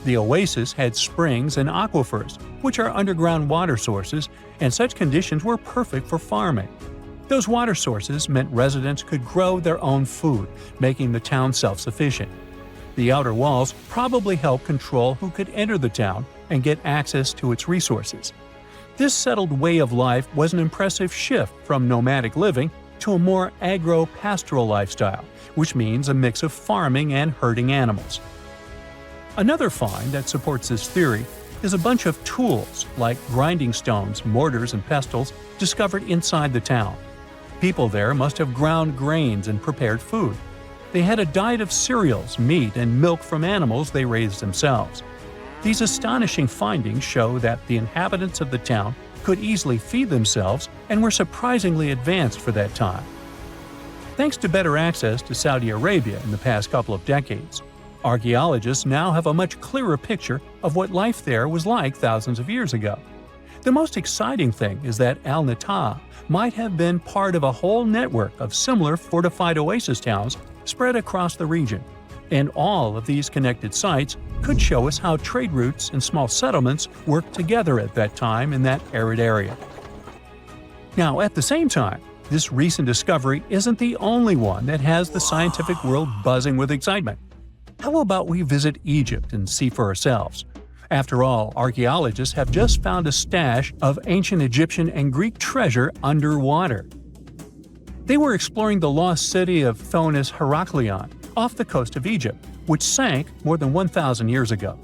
The oasis had springs and aquifers, which are underground water sources, and such conditions were perfect for farming. Those water sources meant residents could grow their own food, making the town self-sufficient. The outer walls probably helped control who could enter the town and get access to its resources. This settled way of life was an impressive shift from nomadic living to a more agro-pastoral lifestyle, which means a mix of farming and herding animals. Another find that supports this theory is a bunch of tools like grinding stones, mortars, and pestles discovered inside the town. People there must have ground grains and prepared food. They had a diet of cereals, meat, and milk from animals they raised themselves. These astonishing findings show that the inhabitants of the town could easily feed themselves and were surprisingly advanced for that time. Thanks to better access to Saudi Arabia in the past couple of decades, archaeologists now have a much clearer picture of what life there was like thousands of years ago. The most exciting thing is that Al-Nata might have been part of a whole network of similar fortified oasis towns spread across the region, and all of these connected sites could show us how trade routes and small settlements worked together at that time in that arid area. Now, at the same time, this recent discovery isn't the only one that has the scientific world buzzing with excitement. How about we visit Egypt and see for ourselves? After all, archaeologists have just found a stash of ancient Egyptian and Greek treasure underwater. They were exploring the lost city of Thonis-Heracleion off the coast of Egypt, which sank more than 1,000 years ago.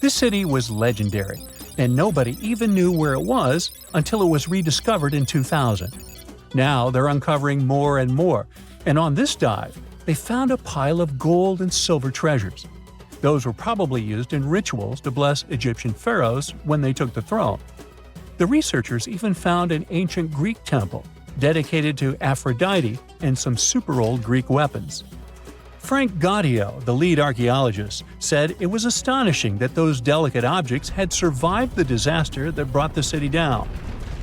This city was legendary, and nobody even knew where it was until it was rediscovered in 2000. Now they're uncovering more and more, and on this dive, they found a pile of gold and silver treasures. Those were probably used in rituals to bless Egyptian pharaohs when they took the throne. The researchers even found an ancient Greek temple dedicated to Aphrodite and some super old Greek weapons. Frank Gaudio, the lead archaeologist, said it was astonishing that those delicate objects had survived the disaster that brought the city down.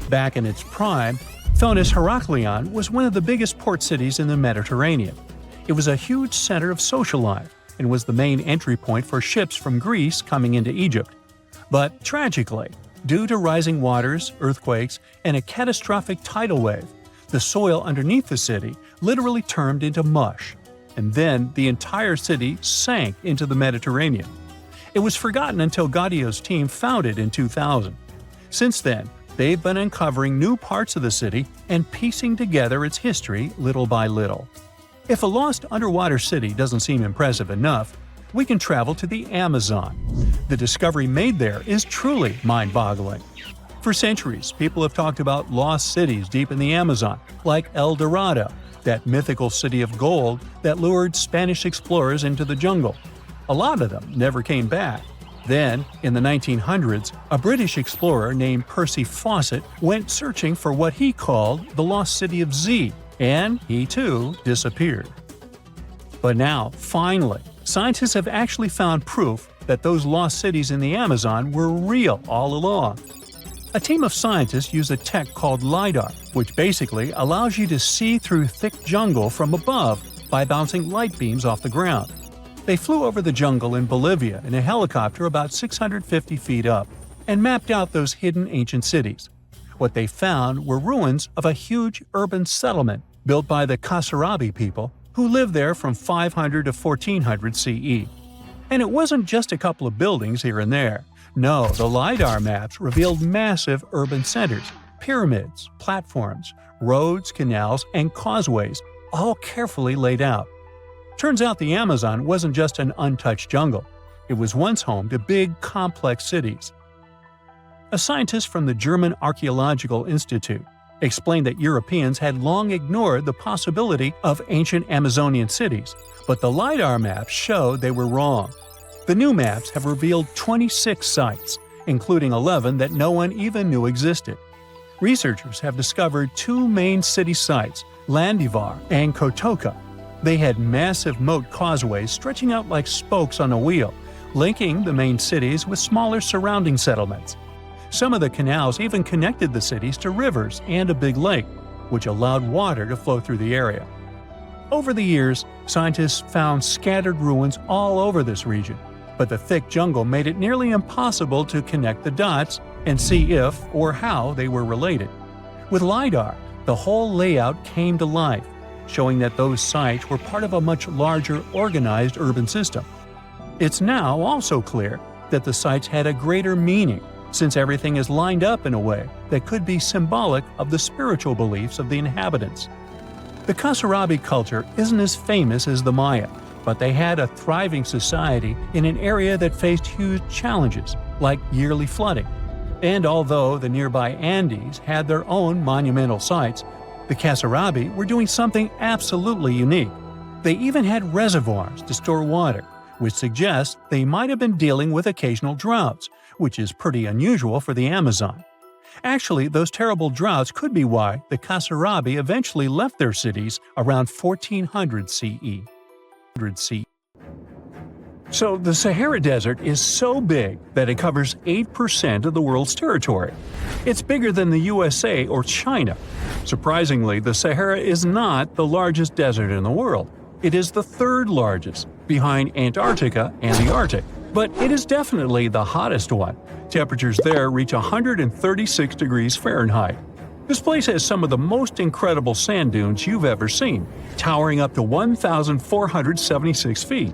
Back in its prime, Thonis-Heracleion was one of the biggest port cities in the Mediterranean. It was a huge center of social life and was the main entry point for ships from Greece coming into Egypt. But tragically, due to rising waters, earthquakes, and a catastrophic tidal wave, the soil underneath the city literally turned into mush, and then the entire city sank into the Mediterranean. It was forgotten until Gaudio's team found it in 2000. Since then, they've been uncovering new parts of the city and piecing together its history little by little. If a lost underwater city doesn't seem impressive enough, we can travel to the Amazon. The discovery made there is truly mind-boggling. For centuries, people have talked about lost cities deep in the Amazon, like El Dorado, that mythical city of gold that lured Spanish explorers into the jungle. A lot of them never came back. Then, in the 1900s, a British explorer named Percy Fawcett went searching for what he called the lost city of Z, and he too disappeared. But now, finally, scientists have actually found proof that those lost cities in the Amazon were real all along. A team of scientists use a tech called LiDAR, which basically allows you to see through thick jungle from above by bouncing light beams off the ground. They flew over the jungle in Bolivia in a helicopter about 650 feet up and mapped out those hidden ancient cities. What they found were ruins of a huge urban settlement built by the Kasarabi people who lived there from 500 to 1400 CE. And it wasn't just a couple of buildings here and there. No, the LiDAR maps revealed massive urban centers, pyramids, platforms, roads, canals, and causeways, all carefully laid out. Turns out the Amazon wasn't just an untouched jungle. It was once home to big, complex cities. A scientist from the German Archaeological Institute explained that Europeans had long ignored the possibility of ancient Amazonian cities, but the LiDAR maps showed they were wrong. The new maps have revealed 26 sites, including 11 that no one even knew existed. Researchers have discovered two main city sites, Landivar and Kotoka. They had massive moat causeways stretching out like spokes on a wheel, linking the main cities with smaller surrounding settlements. Some of the canals even connected the cities to rivers and a big lake, which allowed water to flow through the area. Over the years, scientists found scattered ruins all over this region, but the thick jungle made it nearly impossible to connect the dots and see if or how they were related. With LiDAR, the whole layout came to life, showing that those sites were part of a much larger organized urban system. It's now also clear that the sites had a greater meaning, since everything is lined up in a way that could be symbolic of the spiritual beliefs of the inhabitants. The Kasarabi culture isn't as famous as the Maya, but they had a thriving society in an area that faced huge challenges, like yearly flooding. And although the nearby Andes had their own monumental sites, the Kasarabi were doing something absolutely unique. They even had reservoirs to store water, which suggests they might have been dealing with occasional droughts, which is pretty unusual for the Amazon. Actually, those terrible droughts could be why the Kasarabi eventually left their cities around 1400 CE. So the Sahara Desert is so big that it covers 8% of the world's territory. It's bigger than the USA or China. Surprisingly, the Sahara is not the largest desert in the world. It is the third largest, behind Antarctica and the Arctic. But it is definitely the hottest one. Temperatures there reach 136 degrees Fahrenheit. This place has some of the most incredible sand dunes you've ever seen, towering up to 1,476 feet.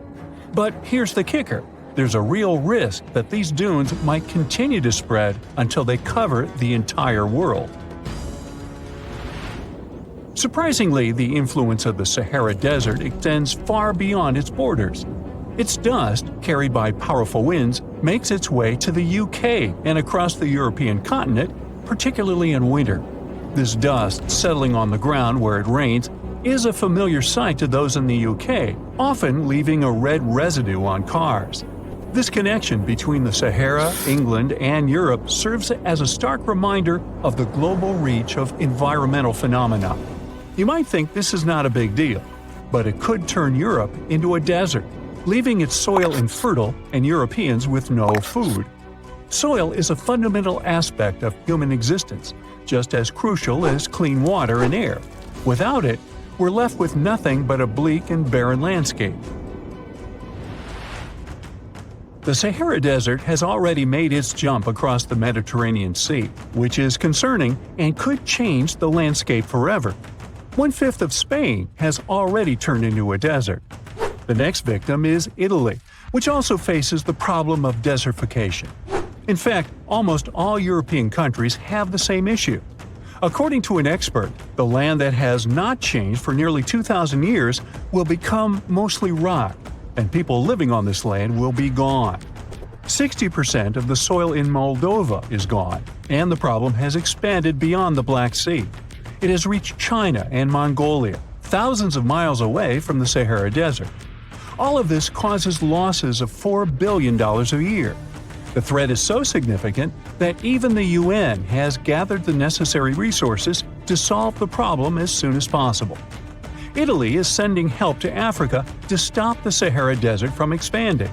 But here's the kicker. There's a real risk that these dunes might continue to spread until they cover the entire world. Surprisingly, the influence of the Sahara Desert extends far beyond its borders. Its dust, carried by powerful winds, makes its way to the UK and across the European continent, particularly in winter. This dust, settling on the ground where it rains, is a familiar sight to those in the UK, often leaving a red residue on cars. This connection between the Sahara, England, and Europe serves as a stark reminder of the global reach of environmental phenomena. You might think this is not a big deal, but it could turn Europe into a desert, leaving its soil infertile and Europeans with no food. Soil is a fundamental aspect of human existence, just as crucial as clean water and air. Without it, we're left with nothing but a bleak and barren landscape. The Sahara Desert has already made its jump across the Mediterranean Sea, which is concerning and could change the landscape forever. 1/5 of Spain has already turned into a desert. The next victim is Italy, which also faces the problem of desertification. In fact, almost all European countries have the same issue. According to an expert, the land that has not changed for nearly 2,000 years will become mostly rock, and people living on this land will be gone. 60% of the soil in Moldova is gone, and the problem has expanded beyond the Black Sea. It has reached China and Mongolia, thousands of miles away from the Sahara Desert. All of this causes losses of $4 billion a year. The threat is so significant that even the UN has gathered the necessary resources to solve the problem as soon as possible. Italy is sending help to Africa to stop the Sahara Desert from expanding.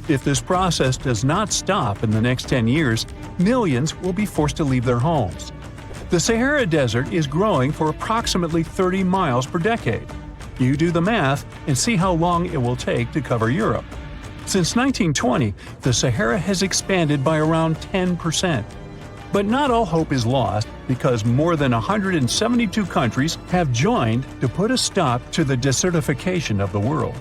If this process does not stop in the next 10 years, millions will be forced to leave their homes. The Sahara Desert is growing for approximately 30 miles per decade. You do the math and see how long it will take to cover Europe. Since 1920, the Sahara has expanded by around 10%. But not all hope is lost because more than 172 countries have joined to put a stop to the desertification of the world.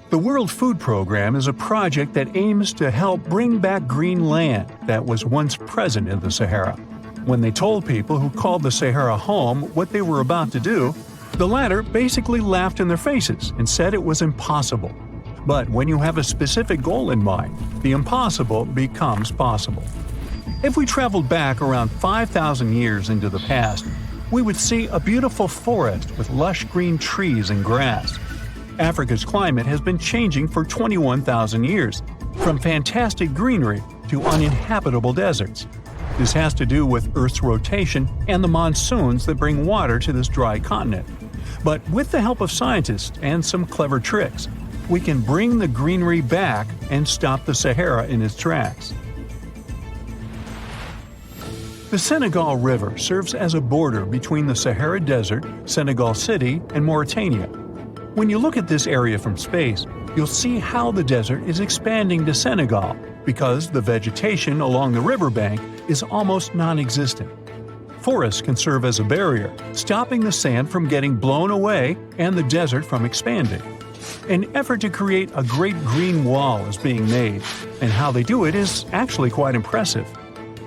The World Food Program is a project that aims to help bring back green land that was once present in the Sahara. When they told people who called the Sahara home what they were about to do, the latter basically laughed in their faces and said it was impossible. But when you have a specific goal in mind, the impossible becomes possible. If we traveled back around 5,000 years into the past, we would see a beautiful forest with lush green trees and grass. Africa's climate has been changing for 21,000 years, from fantastic greenery to uninhabitable deserts. This has to do with Earth's rotation and the monsoons that bring water to this dry continent. But with the help of scientists and some clever tricks, we can bring the greenery back and stop the Sahara in its tracks. The Senegal River serves as a border between the Sahara Desert, Senegal City, and Mauritania. When you look at this area from space, you'll see how the desert is expanding to Senegal because the vegetation along the riverbank is almost non-existent. Forests can serve as a barrier, stopping the sand from getting blown away and the desert from expanding. An effort to create a great green wall is being made, and how they do it is actually quite impressive.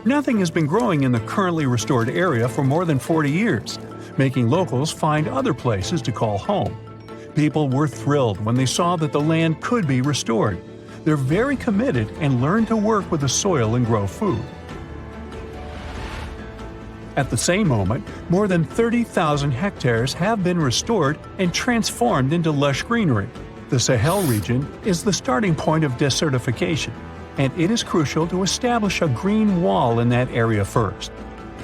Nothing has been growing in the currently restored area for more than 40 years, making locals find other places to call home. People were thrilled when they saw that the land could be restored. They're very committed and learn to work with the soil and grow food. At the same moment, more than 30,000 hectares have been restored and transformed into lush greenery. The Sahel region is the starting point of desertification, and it is crucial to establish a green wall in that area first.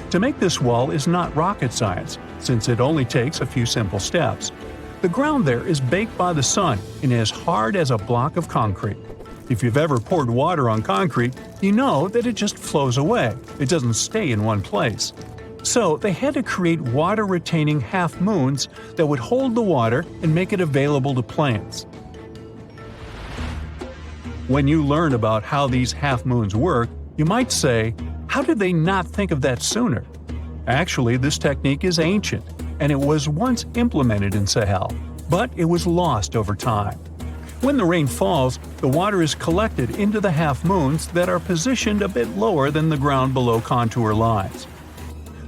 To make this wall is not rocket science, since it only takes a few simple steps. The ground there is baked by the sun and as hard as a block of concrete. If you've ever poured water on concrete, you know that it just flows away. It doesn't stay in one place. So they had to create water-retaining half-moons that would hold the water and make it available to plants. When you learn about how these half-moons work, you might say, how did they not think of that sooner? Actually, this technique is ancient, and it was once implemented in Sahel, but it was lost over time. When the rain falls, the water is collected into the half-moons that are positioned a bit lower than the ground below contour lines.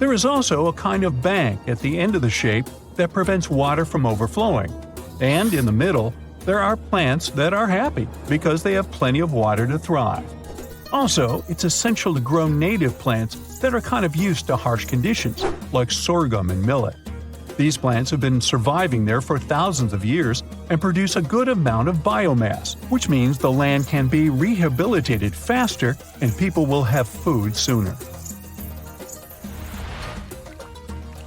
There is also a kind of bank at the end of the shape that prevents water from overflowing. And in the middle, there are plants that are happy because they have plenty of water to thrive. Also, it's essential to grow native plants that are kind of used to harsh conditions, like sorghum and millet. These plants have been surviving there for thousands of years and produce a good amount of biomass, which means the land can be rehabilitated faster and people will have food sooner.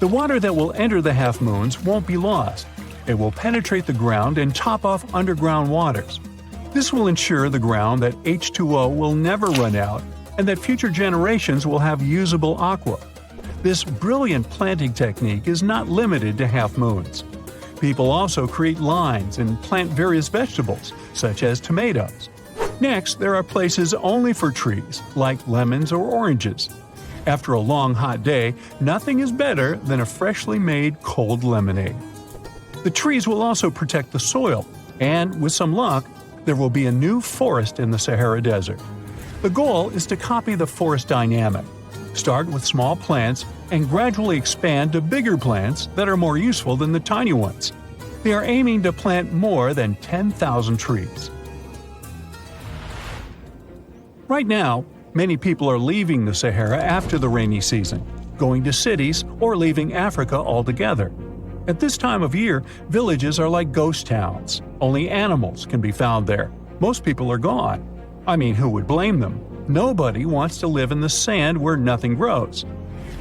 The water that will enter the half-moons won't be lost. It will penetrate the ground and top off underground waters. This will ensure the ground that H2O will never run out and that future generations will have usable aqua. This brilliant planting technique is not limited to half-moons. People also create lines and plant various vegetables, such as tomatoes. Next, there are places only for trees, like lemons or oranges. After a long hot day, nothing is better than a freshly made cold lemonade. The trees will also protect the soil, and with some luck, there will be a new forest in the Sahara Desert. The goal is to copy the forest dynamic. Start with small plants and gradually expand to bigger plants that are more useful than the tiny ones. They are aiming to plant more than 10,000 trees. Right now, many people are leaving the Sahara after the rainy season, going to cities or leaving Africa altogether. At this time of year, villages are like ghost towns. Only animals can be found there. Most people are gone. I mean, who would blame them? Nobody wants to live in the sand where nothing grows.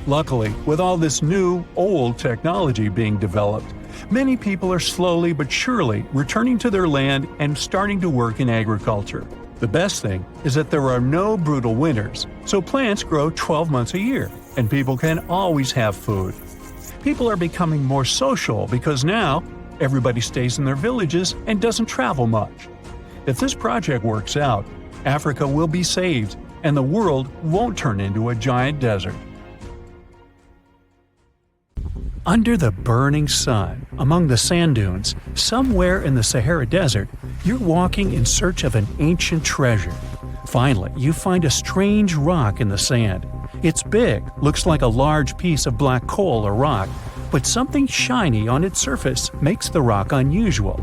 Luckily, with all this new, old technology being developed, many people are slowly but surely returning to their land and starting to work in agriculture. The best thing is that there are no brutal winters, so plants grow 12 months a year, and people can always have food. People are becoming more social because now everybody stays in their villages and doesn't travel much. If this project works out, Africa will be saved and the world won't turn into a giant desert. Under the burning sun, among the sand dunes, somewhere in the Sahara Desert, you're walking in search of an ancient treasure. Finally, you find a strange rock in the sand. It's big, looks like a large piece of black coal or rock, but something shiny on its surface makes the rock unusual.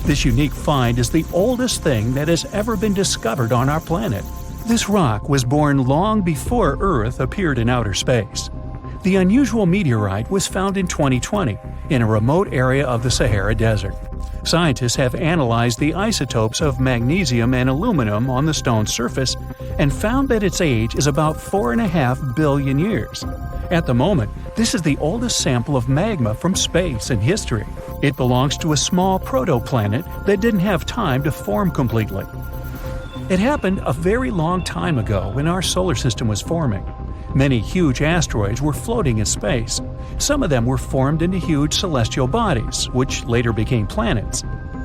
This unique find is the oldest thing that has ever been discovered on our planet. This rock was born long before Earth appeared in outer space. The unusual meteorite was found in 2020 in a remote area of the Sahara Desert. Scientists have analyzed the isotopes of magnesium and aluminum on the stone's surface and found that its age is about 4.5 billion years. At the moment, this is the oldest sample of magma from space in history. It belongs to a small protoplanet that didn't have time to form completely. It happened a very long time ago when our solar system was forming. Many huge asteroids were floating in space. Some of them were formed into huge celestial bodies, which later became planets.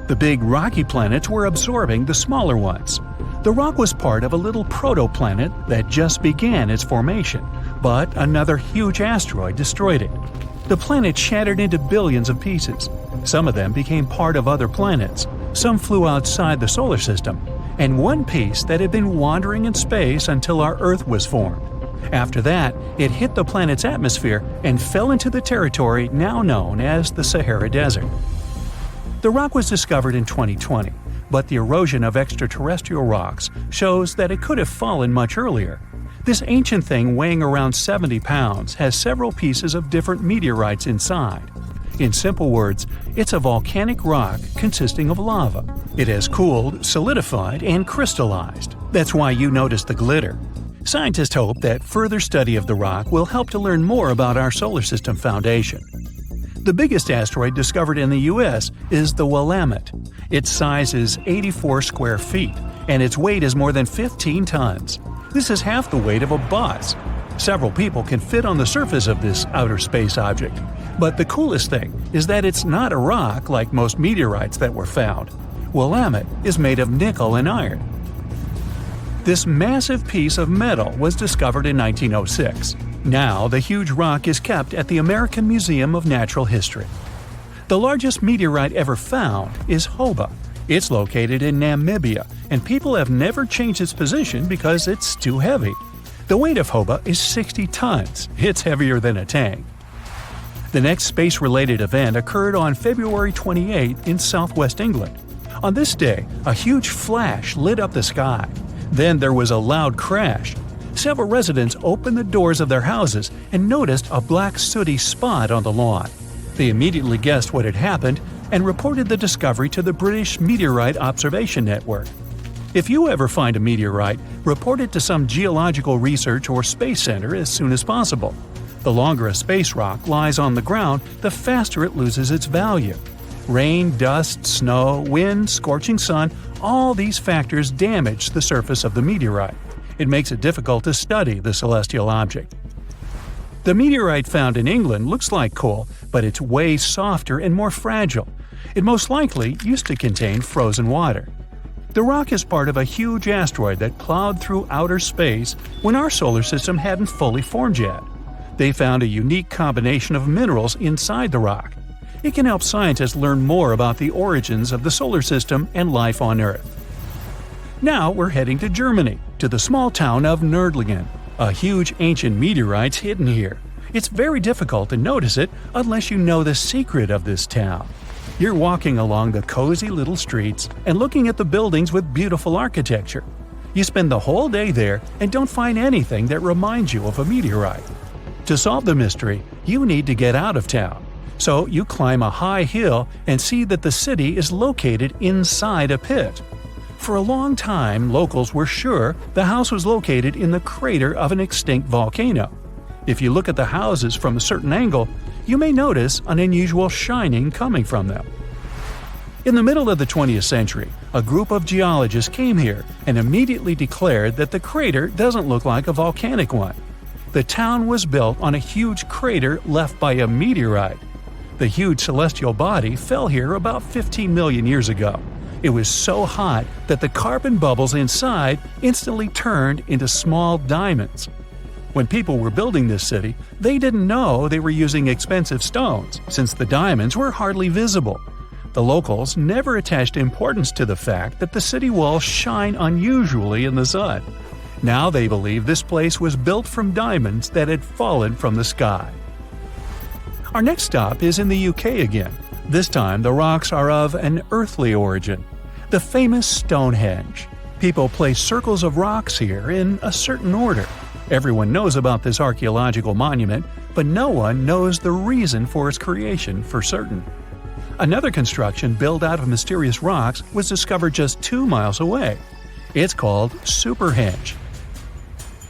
The big rocky planets were absorbing the smaller ones. The rock was part of a little protoplanet that just began its formation, but another huge asteroid destroyed it. The planet shattered into billions of pieces. Some of them became part of other planets. Some flew outside the solar system, and one piece that had been wandering in space until our Earth was formed. After that, it hit the planet's atmosphere and fell into the territory now known as the Sahara Desert. The rock was discovered in 2020, but the erosion of extraterrestrial rocks shows that it could have fallen much earlier. This ancient thing weighing around 70 pounds has several pieces of different meteorites inside. In simple words, it's a volcanic rock consisting of lava. It has cooled, solidified, and crystallized. That's why you notice the glitter. Scientists hope that further study of the rock will help to learn more about our solar system foundation. The biggest asteroid discovered in the U.S. is the Willamette. Its size is 84 square feet, and its weight is more than 15 tons. This is half the weight of a bus. Several people can fit on the surface of this outer space object. But the coolest thing is that it's not a rock like most meteorites that were found. Willamette is made of nickel and iron. This massive piece of metal was discovered in 1906. Now, the huge rock is kept at the American Museum of Natural History. The largest meteorite ever found is Hoba. It's located in Namibia, and people have never changed its position because it's too heavy. The The weight of Hoba is 60 tons. It's heavier than a tank. The next space-related event occurred on February 28 in southwest England. On this day, a huge flash lit up the sky. Then there was a loud crash. Several residents opened the doors of their houses and noticed a black sooty spot on the lawn. They immediately guessed what had happened and reported the discovery to the British Meteorite Observation Network. If you ever find a meteorite, report it to some geological research or space center as soon as possible. The longer a space rock lies on the ground, the faster it loses its value. Rain, dust, snow, wind, scorching sun, all these factors damage the surface of the meteorite. It makes it difficult to study the celestial object. The meteorite found in England looks like coal, but it's way softer and more fragile. It most likely used to contain frozen water. The rock is part of a huge asteroid that plowed through outer space when our solar system hadn't fully formed yet. They found a unique combination of minerals inside the rock. It can help scientists learn more about the origins of the solar system and life on Earth. Now we're heading to Germany, to the small town of Nördlingen. A huge ancient meteorite's hidden here. It's very difficult to notice it unless you know the secret of this town. You're walking along the cozy little streets and looking at the buildings with beautiful architecture. You spend the whole day there and don't find anything that reminds you of a meteorite. To solve the mystery, you need to get out of town. So you climb a high hill and see that the city is located inside a pit. For a long time, locals were sure the house was located in the crater of an extinct volcano. If you look at the houses from a certain angle, you may notice an unusual shining coming from them. In the middle of the 20th century, a group of geologists came here and immediately declared that the crater doesn't look like a volcanic one. The town was built on a huge crater left by a meteorite. The huge celestial body fell here about 15 million years ago. It was so hot that the carbon bubbles inside instantly turned into small diamonds. When people were building this city, they didn't know they were using expensive stones, since the diamonds were hardly visible. The locals never attached importance to the fact that the city walls shine unusually in the sun. Now they believe this place was built from diamonds that had fallen from the sky. Our next stop is in the UK again. This time the rocks are of an earthly origin. The famous Stonehenge. People place circles of rocks here in a certain order. Everyone knows about this archaeological monument, but no one knows the reason for its creation for certain. Another construction built out of mysterious rocks was discovered just 2 miles away. It's called Superhenge.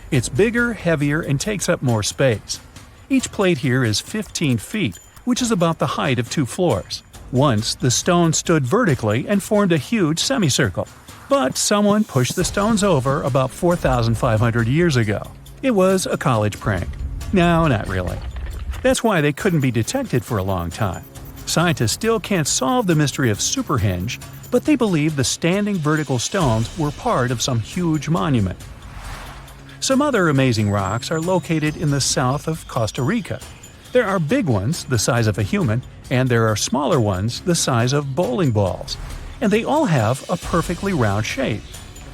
It's bigger, heavier, and takes up more space. Each plate here is 15 feet, which is about the height of 2 floors. Once, the stone stood vertically and formed a huge semicircle. But someone pushed the stones over about 4,500 years ago. It was a college prank. No, not really. That's why they couldn't be detected for a long time. Scientists still can't solve the mystery of Superhenge, but they believe the standing vertical stones were part of some huge monument. Some other amazing rocks are located in the south of Costa Rica. There are big ones, the size of a human, and there are smaller ones, the size of bowling balls. And they all have a perfectly round shape.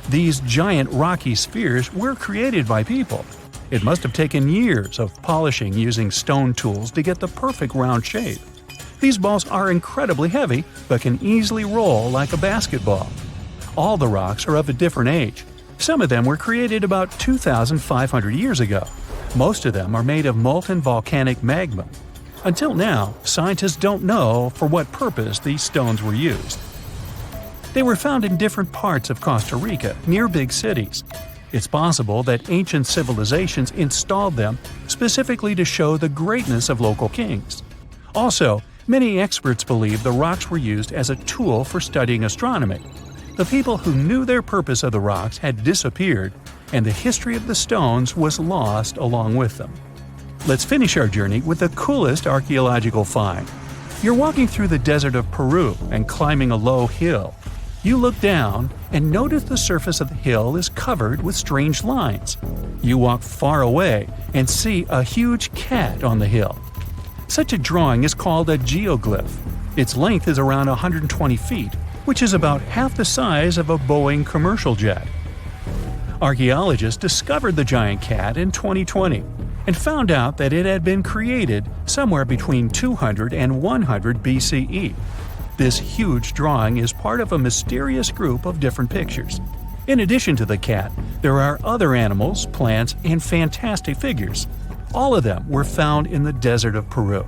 These giant rocky spheres were created by people. It must have taken years of polishing using stone tools to get the perfect round shape. These balls are incredibly heavy, but can easily roll like a basketball. All the rocks are of a different age. Some of them were created about 2,500 years ago. Most of them are made of molten volcanic magma. Until now, scientists don't know for what purpose these stones were used. They were found in different parts of Costa Rica, near big cities. It's possible that ancient civilizations installed them specifically to show the greatness of local kings. Also, many experts believe the rocks were used as a tool for studying astronomy. The people who knew their purpose of the rocks had disappeared, and the history of the stones was lost along with them. Let's finish our journey with the coolest archaeological find. You're walking through the desert of Peru and climbing a low hill. You look down and notice the surface of the hill is covered with strange lines. You walk far away and see a huge cat on the hill. Such a drawing is called a geoglyph. Its length is around 120 feet, which is about half the size of a Boeing commercial jet. Archaeologists discovered the giant cat in 2020 and found out that it had been created somewhere between 200 and 100 BCE. This huge drawing is part of a mysterious group of different pictures. In addition to the cat, there are other animals, plants, and fantastic figures. All of them were found in the desert of Peru.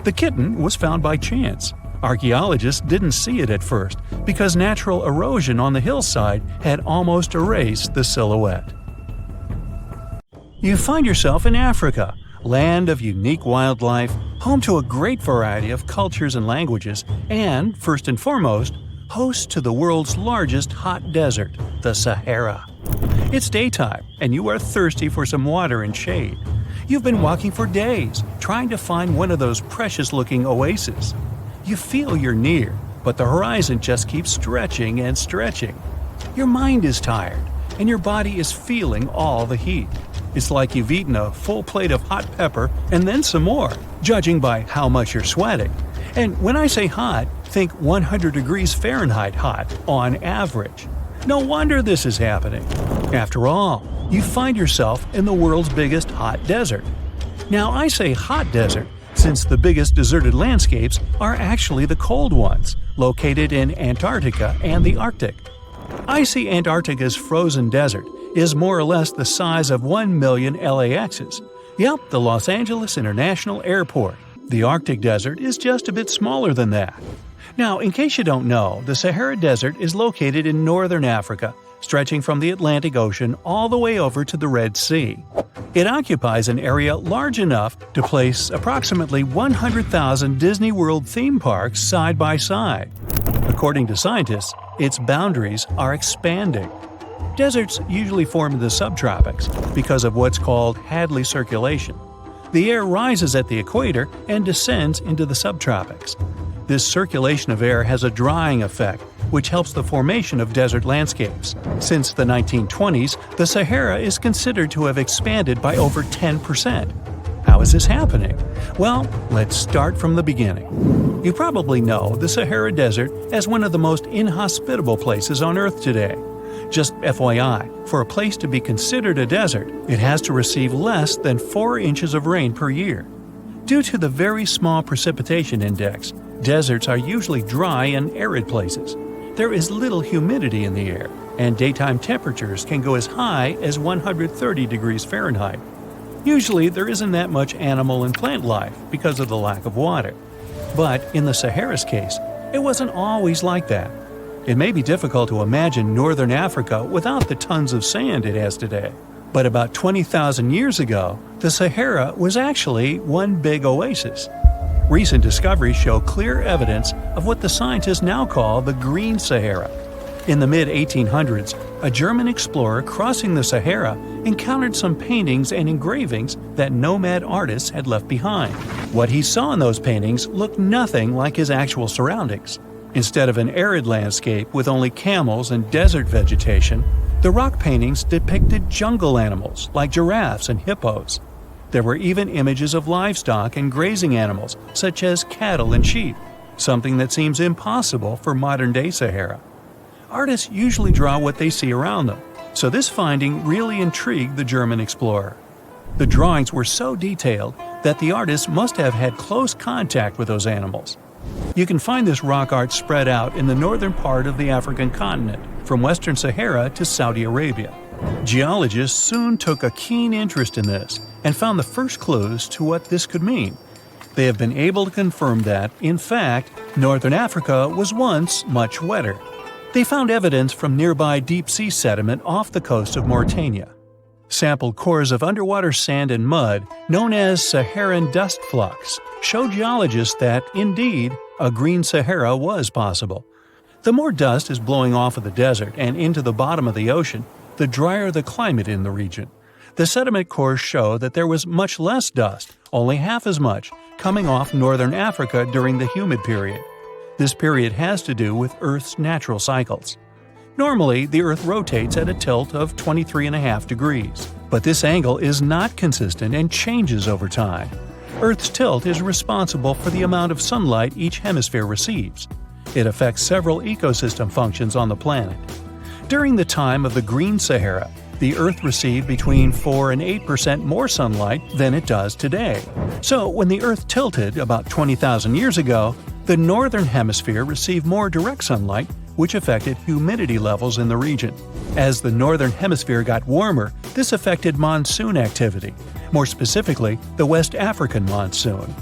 The kitten was found by chance. Archaeologists didn't see it at first because natural erosion on the hillside had almost erased the silhouette. You find yourself in Africa, land of unique wildlife, home to a great variety of cultures and languages, and, first and foremost, host to the world's largest hot desert, the Sahara. It's daytime, and you are thirsty for some water and shade. You've been walking for days, trying to find one of those precious-looking oases. You feel you're near, but the horizon just keeps stretching and stretching. Your mind is tired, and your body is feeling all the heat. It's like you've eaten a full plate of hot pepper and then some more, judging by how much you're sweating. And when I say hot, think 100 degrees Fahrenheit hot, on average. No wonder this is happening. After all, you find yourself in the world's biggest hot desert. Now, I say hot desert since the biggest deserted landscapes are actually the cold ones, located in Antarctica and the Arctic. Icy Antarctica's frozen desert is more or less the size of 1 million LAXs. Yep, the Los Angeles International Airport. The Arctic desert is just a bit smaller than that. Now, in case you don't know, the Sahara Desert is located in northern Africa, stretching from the Atlantic Ocean all the way over to the Red Sea. It occupies an area large enough to place approximately 100,000 Disney World theme parks side by side. According to scientists, its boundaries are expanding. Deserts usually form in the subtropics because of what's called Hadley circulation. The air rises at the equator and descends into the subtropics. This circulation of air has a drying effect, which helps the formation of desert landscapes. Since the 1920s, the Sahara is considered to have expanded by over 10%. How is this happening? Well, let's start from the beginning. You probably know the Sahara Desert as one of the most inhospitable places on Earth today. Just FYI, for a place to be considered a desert, it has to receive less than 4 inches of rain per year. Due to the very small precipitation index, deserts are usually dry and arid places. There is little humidity in the air, and daytime temperatures can go as high as 130 degrees Fahrenheit. Usually, there isn't that much animal and plant life because of the lack of water. But in the Sahara's case, it wasn't always like that. It may be difficult to imagine northern Africa without the tons of sand it has today. But about 20,000 years ago, the Sahara was actually one big oasis. Recent discoveries show clear evidence of what the scientists now call the Green Sahara. In the mid-1800s, a German explorer crossing the Sahara encountered some paintings and engravings that nomad artists had left behind. What he saw in those paintings looked nothing like his actual surroundings. Instead of an arid landscape with only camels and desert vegetation, the rock paintings depicted jungle animals like giraffes and hippos. There were even images of livestock and grazing animals such as cattle and sheep, something that seems impossible for modern-day Sahara. Artists usually draw what they see around them, so this finding really intrigued the German explorer. The drawings were so detailed that the artists must have had close contact with those animals. You can find this rock art spread out in the northern part of the African continent, from western Sahara to Saudi Arabia. Geologists soon took a keen interest in this and found the first clues to what this could mean. They have been able to confirm that, in fact, northern Africa was once much wetter. They found evidence from nearby deep-sea sediment off the coast of Mauritania. Sampled cores of underwater sand and mud, known as Saharan dust flux, show geologists that, indeed, a green Sahara was possible. The more dust is blowing off of the desert and into the bottom of the ocean, the drier the climate in the region. The sediment cores show that there was much less dust, only half as much, coming off northern Africa during the humid period. This period has to do with Earth's natural cycles. Normally, the Earth rotates at a tilt of 23.5 degrees, but this angle is not consistent and changes over time. Earth's tilt is responsible for the amount of sunlight each hemisphere receives. It affects several ecosystem functions on the planet. During the time of the Green Sahara, the Earth received between 4 and 8% more sunlight than it does today. So, when the Earth tilted about 20,000 years ago, the northern hemisphere received more direct sunlight, which affected humidity levels in the region. As the northern hemisphere got warmer, this affected monsoon activity, more specifically, the West African monsoon.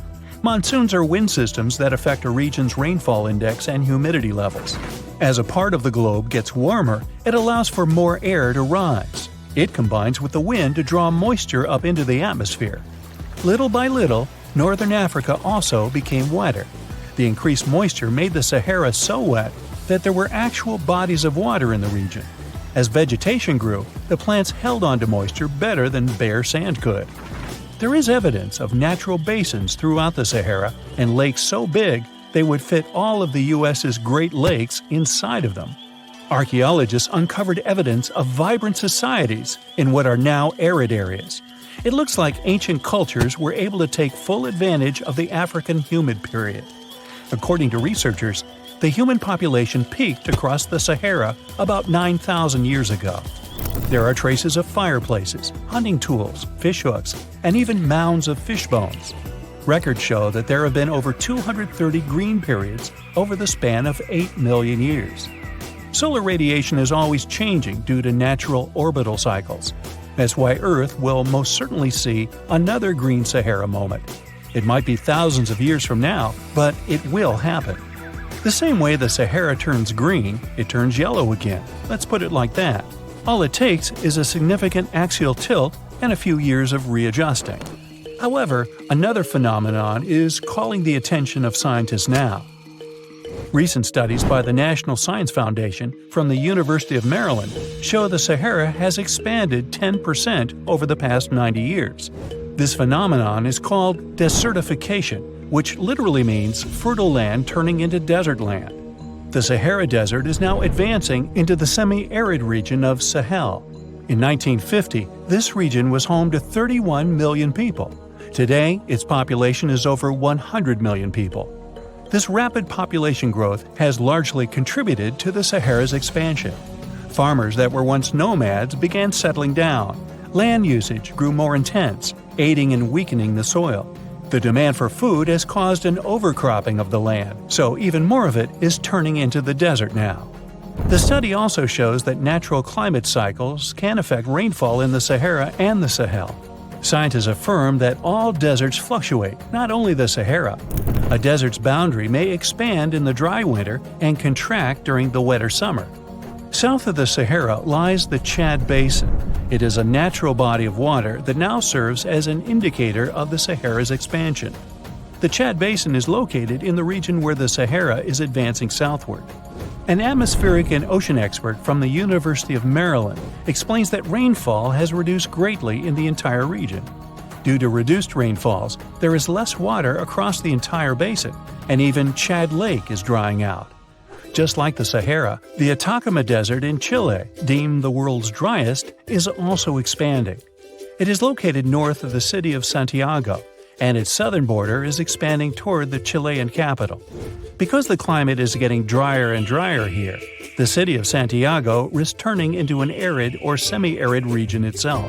Monsoons are wind systems that affect a region's rainfall index and humidity levels. As a part of the globe gets warmer, it allows for more air to rise. It combines with the wind to draw moisture up into the atmosphere. Little by little, northern Africa also became wetter. The increased moisture made the Sahara so wet that there were actual bodies of water in the region. As vegetation grew, the plants held onto moisture better than bare sand could. There is evidence of natural basins throughout the Sahara and lakes so big they would fit all of the U.S.'s Great Lakes inside of them. Archaeologists uncovered evidence of vibrant societies in what are now arid areas. It looks like ancient cultures were able to take full advantage of the African humid period. According to researchers, the human population peaked across the Sahara about 9,000 years ago. There are traces of fireplaces, hunting tools, fishhooks, and even mounds of fish bones. Records show that there have been over 230 green periods over the span of 8 million years. Solar radiation is always changing due to natural orbital cycles. That's why Earth will most certainly see another green Sahara moment. It might be thousands of years from now, but it will happen. The same way the Sahara turns green, it turns yellow again. Let's put it like that. All it takes is a significant axial tilt and a few years of readjusting. However, another phenomenon is calling the attention of scientists now. Recent studies by the National Science Foundation from the University of Maryland show the Sahara has expanded 10% over the past 90 years. This phenomenon is called desertification, which literally means fertile land turning into desert land. The Sahara Desert is now advancing into the semi-arid region of Sahel. In 1950, this region was home to 31 million people. Today, its population is over 100 million people. This rapid population growth has largely contributed to the Sahara's expansion. Farmers that were once nomads began settling down. Land usage grew more intense, aiding in weakening the soil. The demand for food has caused an overcropping of the land, so even more of it is turning into the desert now. The study also shows that natural climate cycles can affect rainfall in the Sahara and the Sahel. Scientists affirm that all deserts fluctuate, not only the Sahara. A desert's boundary may expand in the dry winter and contract during the wetter summer. South of the Sahara lies the Chad Basin. It is a natural body of water that now serves as an indicator of the Sahara's expansion. The Chad Basin is located in the region where the Sahara is advancing southward. An atmospheric and ocean expert from the University of Maryland explains that rainfall has reduced greatly in the entire region. Due to reduced rainfalls, there is less water across the entire basin, and even Chad Lake is drying out. Just like the Sahara, the Atacama Desert in Chile, deemed the world's driest, is also expanding. It is located north of the city of Santiago, and its southern border is expanding toward the Chilean capital. Because the climate is getting drier and drier here, the city of Santiago risks turning into an arid or semi-arid region itself.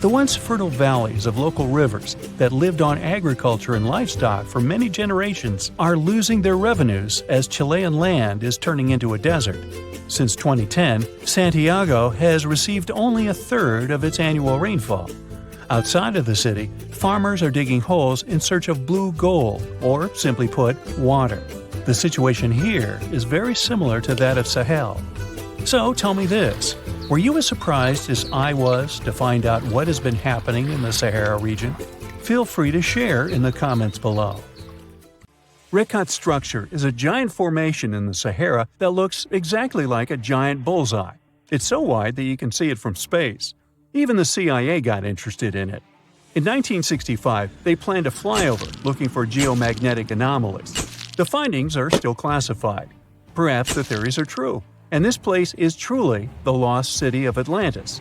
The once fertile valleys of local rivers that lived on agriculture and livestock for many generations are losing their revenues as Chilean land is turning into a desert. Since 2010, Santiago has received only a third of its annual rainfall. Outside of the city, farmers are digging holes in search of blue gold, or simply put, water. The situation here is very similar to that of Sahel. So tell me this, were you as surprised as I was to find out what has been happening in the Sahara region? Feel free to share in the comments below. Rekat structure is a giant formation in the Sahara that looks exactly like a giant bullseye. It's so wide that you can see it from space. Even the CIA got interested in it. In 1965, they planned a flyover looking for geomagnetic anomalies. The findings are still classified. Perhaps the theories are true, and this place is truly the lost city of Atlantis.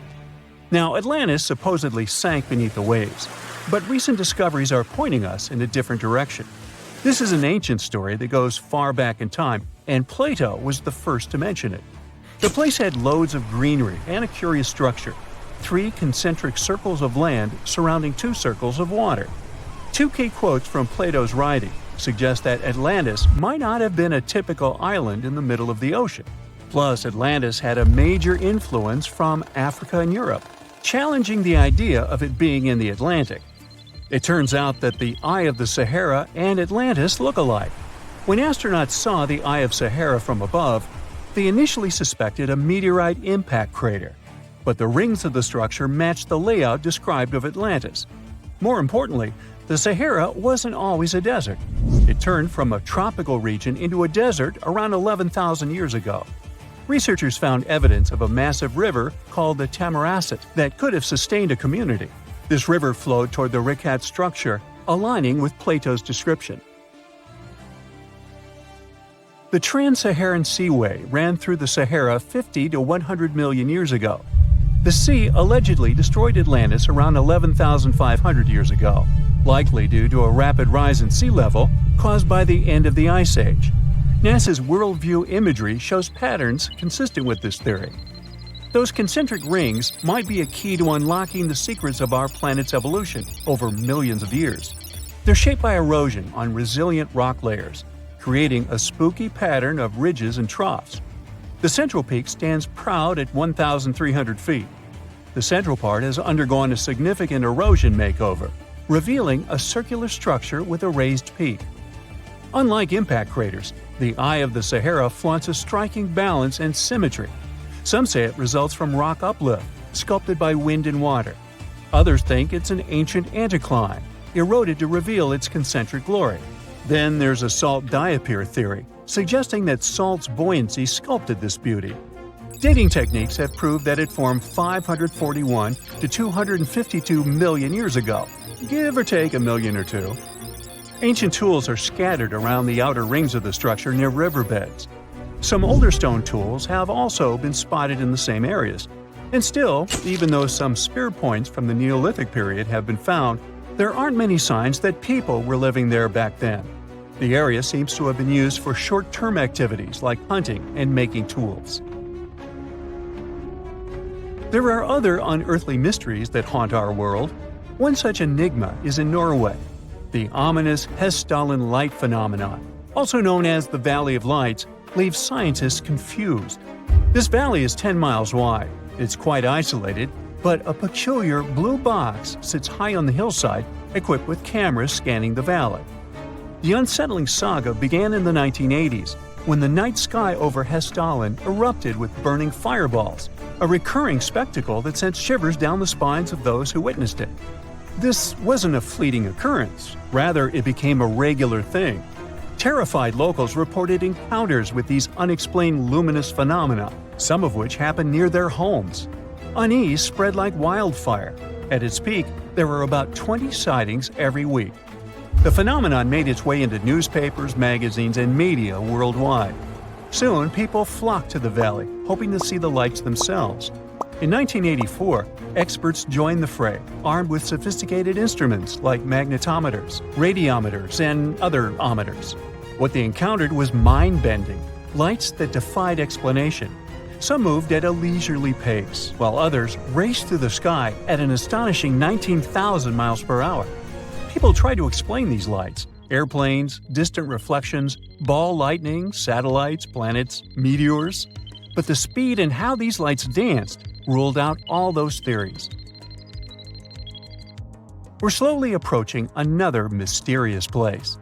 Now, Atlantis supposedly sank beneath the waves, but recent discoveries are pointing us in a different direction. This is an ancient story that goes far back in time, and Plato was the first to mention it. The place had loads of greenery and a curious structure, 3 concentric circles of land surrounding 2 circles of water. 2 key quotes from Plato's writing suggest that Atlantis might not have been a typical island in the middle of the ocean. Plus, Atlantis had a major influence from Africa and Europe, challenging the idea of it being in the Atlantic. It turns out that the Eye of the Sahara and Atlantis look alike. When astronauts saw the Eye of Sahara from above, they initially suspected a meteorite impact crater, but the rings of the structure matched the layout described of Atlantis. More importantly, the Sahara wasn't always a desert. It turned from a tropical region into a desert around 11,000 years ago. Researchers found evidence of a massive river called the Tamaracet that could have sustained a community. This river flowed toward the Rikat structure, aligning with Plato's description. The Trans-Saharan Seaway ran through the Sahara 50 to 100 million years ago. The sea allegedly destroyed Atlantis around 11,500 years ago, likely due to a rapid rise in sea level caused by the end of the Ice Age. NASA's worldview imagery shows patterns consistent with this theory. Those concentric rings might be a key to unlocking the secrets of our planet's evolution over millions of years. They're shaped by erosion on resilient rock layers, creating a spooky pattern of ridges and troughs. The central peak stands proud at 1,300 feet. The central part has undergone a significant erosion makeover, revealing a circular structure with a raised peak. Unlike impact craters, the Eye of the Sahara flaunts a striking balance and symmetry. Some say it results from rock uplift, sculpted by wind and water. Others think it's an ancient anticline, eroded to reveal its concentric glory. Then there's a salt diapir theory, suggesting that salt's buoyancy sculpted this beauty. Dating techniques have proved that it formed 541 to 252 million years ago, give or take a million or two. Ancient tools are scattered around the outer rings of the structure near riverbeds. Some older stone tools have also been spotted in the same areas. And still, even though some spear points from the Neolithic period have been found, there aren't many signs that people were living there back then. The area seems to have been used for short-term activities like hunting and making tools. There are other unearthly mysteries that haunt our world. One such enigma is in Norway, the ominous Erdstall light phenomenon, also known as the Valley of Lights, leaves scientists confused. This valley is 10 miles wide. It's quite isolated, but a peculiar blue box sits high on the hillside, equipped with cameras scanning the valley. The unsettling saga began in the 1980s, when the night sky over Erdstall erupted with burning fireballs, a recurring spectacle that sent shivers down the spines of those who witnessed it. This wasn't a fleeting occurrence, rather it became a regular thing. Terrified locals reported encounters with these unexplained luminous phenomena, some of which happened near their homes. Unease spread like wildfire. At its peak, there were about 20 sightings every week. The phenomenon made its way into newspapers, magazines, and media worldwide. Soon, people flocked to the valley, hoping to see the lights themselves. In 1984, experts joined the fray, armed with sophisticated instruments like magnetometers, radiometers, and other ometers. What they encountered was mind-bending, lights that defied explanation. Some moved at a leisurely pace, while others raced through the sky at an astonishing 19,000 miles per hour. People tried to explain these lights: airplanes, distant reflections, ball lightning, satellites, planets, meteors. But the speed and how these lights danced ruled out all those theories. We're slowly approaching another mysterious place.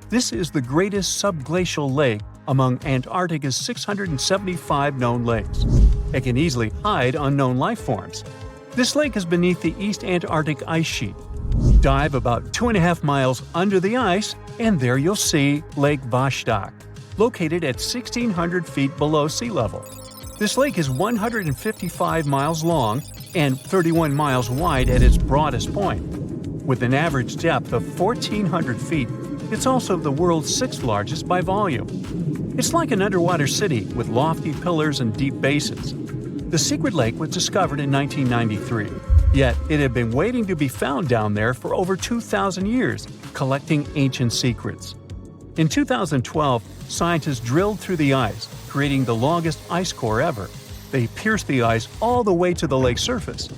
This is the greatest subglacial lake among Antarctica's 675 known lakes. It can easily hide unknown life forms. This lake is beneath the East Antarctic ice sheet. Dive about 2.5 miles under the ice, and there you'll see Lake Vostok, located at 1,600 feet below sea level. This lake is 155 miles long and 31 miles wide at its broadest point. With an average depth of 1,400 feet, it's also the world's 6th largest by volume. It's like an underwater city with lofty pillars and deep basins. The secret lake was discovered in 1993, yet it had been waiting to be found down there for over 2,000 years, collecting ancient secrets. In 2012, scientists drilled through the ice, creating the longest ice core ever. They pierced the ice all the way to the lake's surface.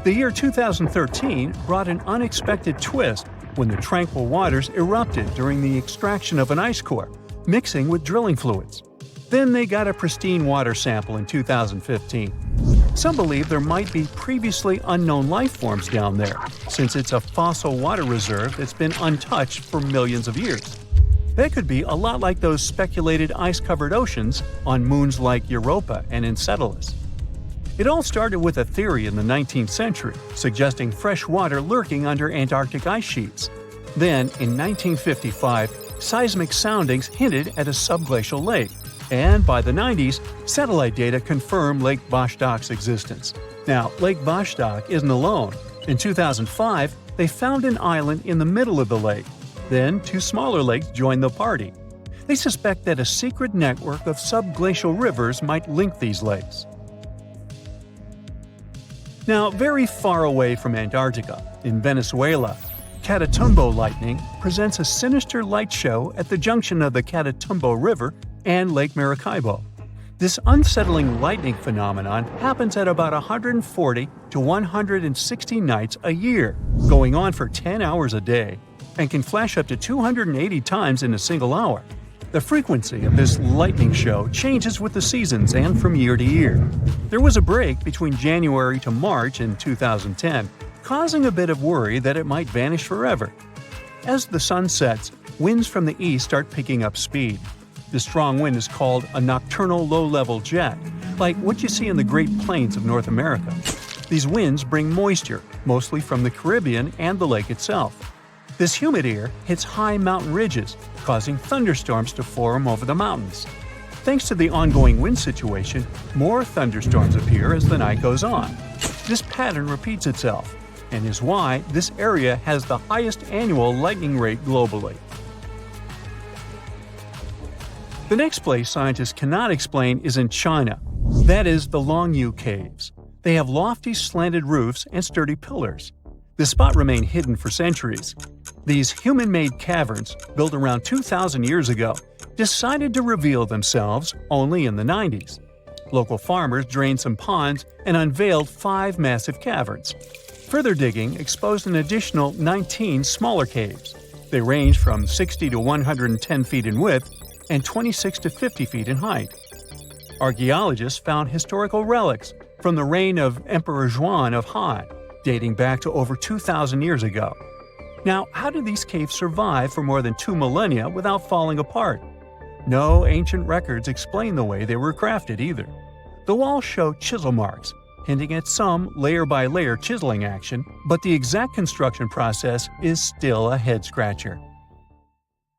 The year 2013 brought an unexpected twist when the tranquil waters erupted during the extraction of an ice core, mixing with drilling fluids. Then they got a pristine water sample in 2015. Some believe there might be previously unknown life forms down there, since it's a fossil water reserve that's been untouched for millions of years. That could be a lot like those speculated ice-covered oceans on moons like Europa and Enceladus. It all started with a theory in the 19th century, suggesting fresh water lurking under Antarctic ice sheets. Then, in 1955, seismic soundings hinted at a subglacial lake, and by the 90s, satellite data confirmed Lake Vostok's existence. Now, Lake Vostok isn't alone. In 2005, they found an island in the middle of the lake. Then, two smaller lakes joined the party. They suspect that a secret network of subglacial rivers might link these lakes. Now, very far away from Antarctica, in Venezuela, Catatumbo lightning presents a sinister light show at the junction of the Catatumbo River and Lake Maracaibo. This unsettling lightning phenomenon happens at about 140 to 160 nights a year, going on for 10 hours a day, and can flash up to 280 times in a single hour. The frequency of this lightning show changes with the seasons and from year to year. There was a break between January to March in 2010, causing a bit of worry that it might vanish forever. As the sun sets, winds from the east start picking up speed. The strong wind is called a nocturnal low-level jet, like what you see in the Great Plains of North America. These winds bring moisture, mostly from the Caribbean and the lake itself. This humid air hits high mountain ridges, causing thunderstorms to form over the mountains. Thanks to the ongoing wind situation, more thunderstorms appear as the night goes on. This pattern repeats itself, and is why this area has the highest annual lightning rate globally. The next place scientists cannot explain is in China. That is the Longyu Caves. They have lofty slanted roofs and sturdy pillars. The spot remained hidden for centuries. These human-made caverns, built around 2,000 years ago, decided to reveal themselves only in the 90s. Local farmers drained some ponds and unveiled 5 massive caverns. Further digging exposed an additional 19 smaller caves. They range from 60 to 110 feet in width and 26 to 50 feet in height. Archaeologists found historical relics from the reign of Emperor Zhuan of Han, dating back to over 2,000 years ago. Now, how did these caves survive for more than 2 millennia without falling apart? No ancient records explain the way they were crafted either. The walls show chisel marks, hinting at some layer-by-layer chiseling action, but the exact construction process is still a head-scratcher.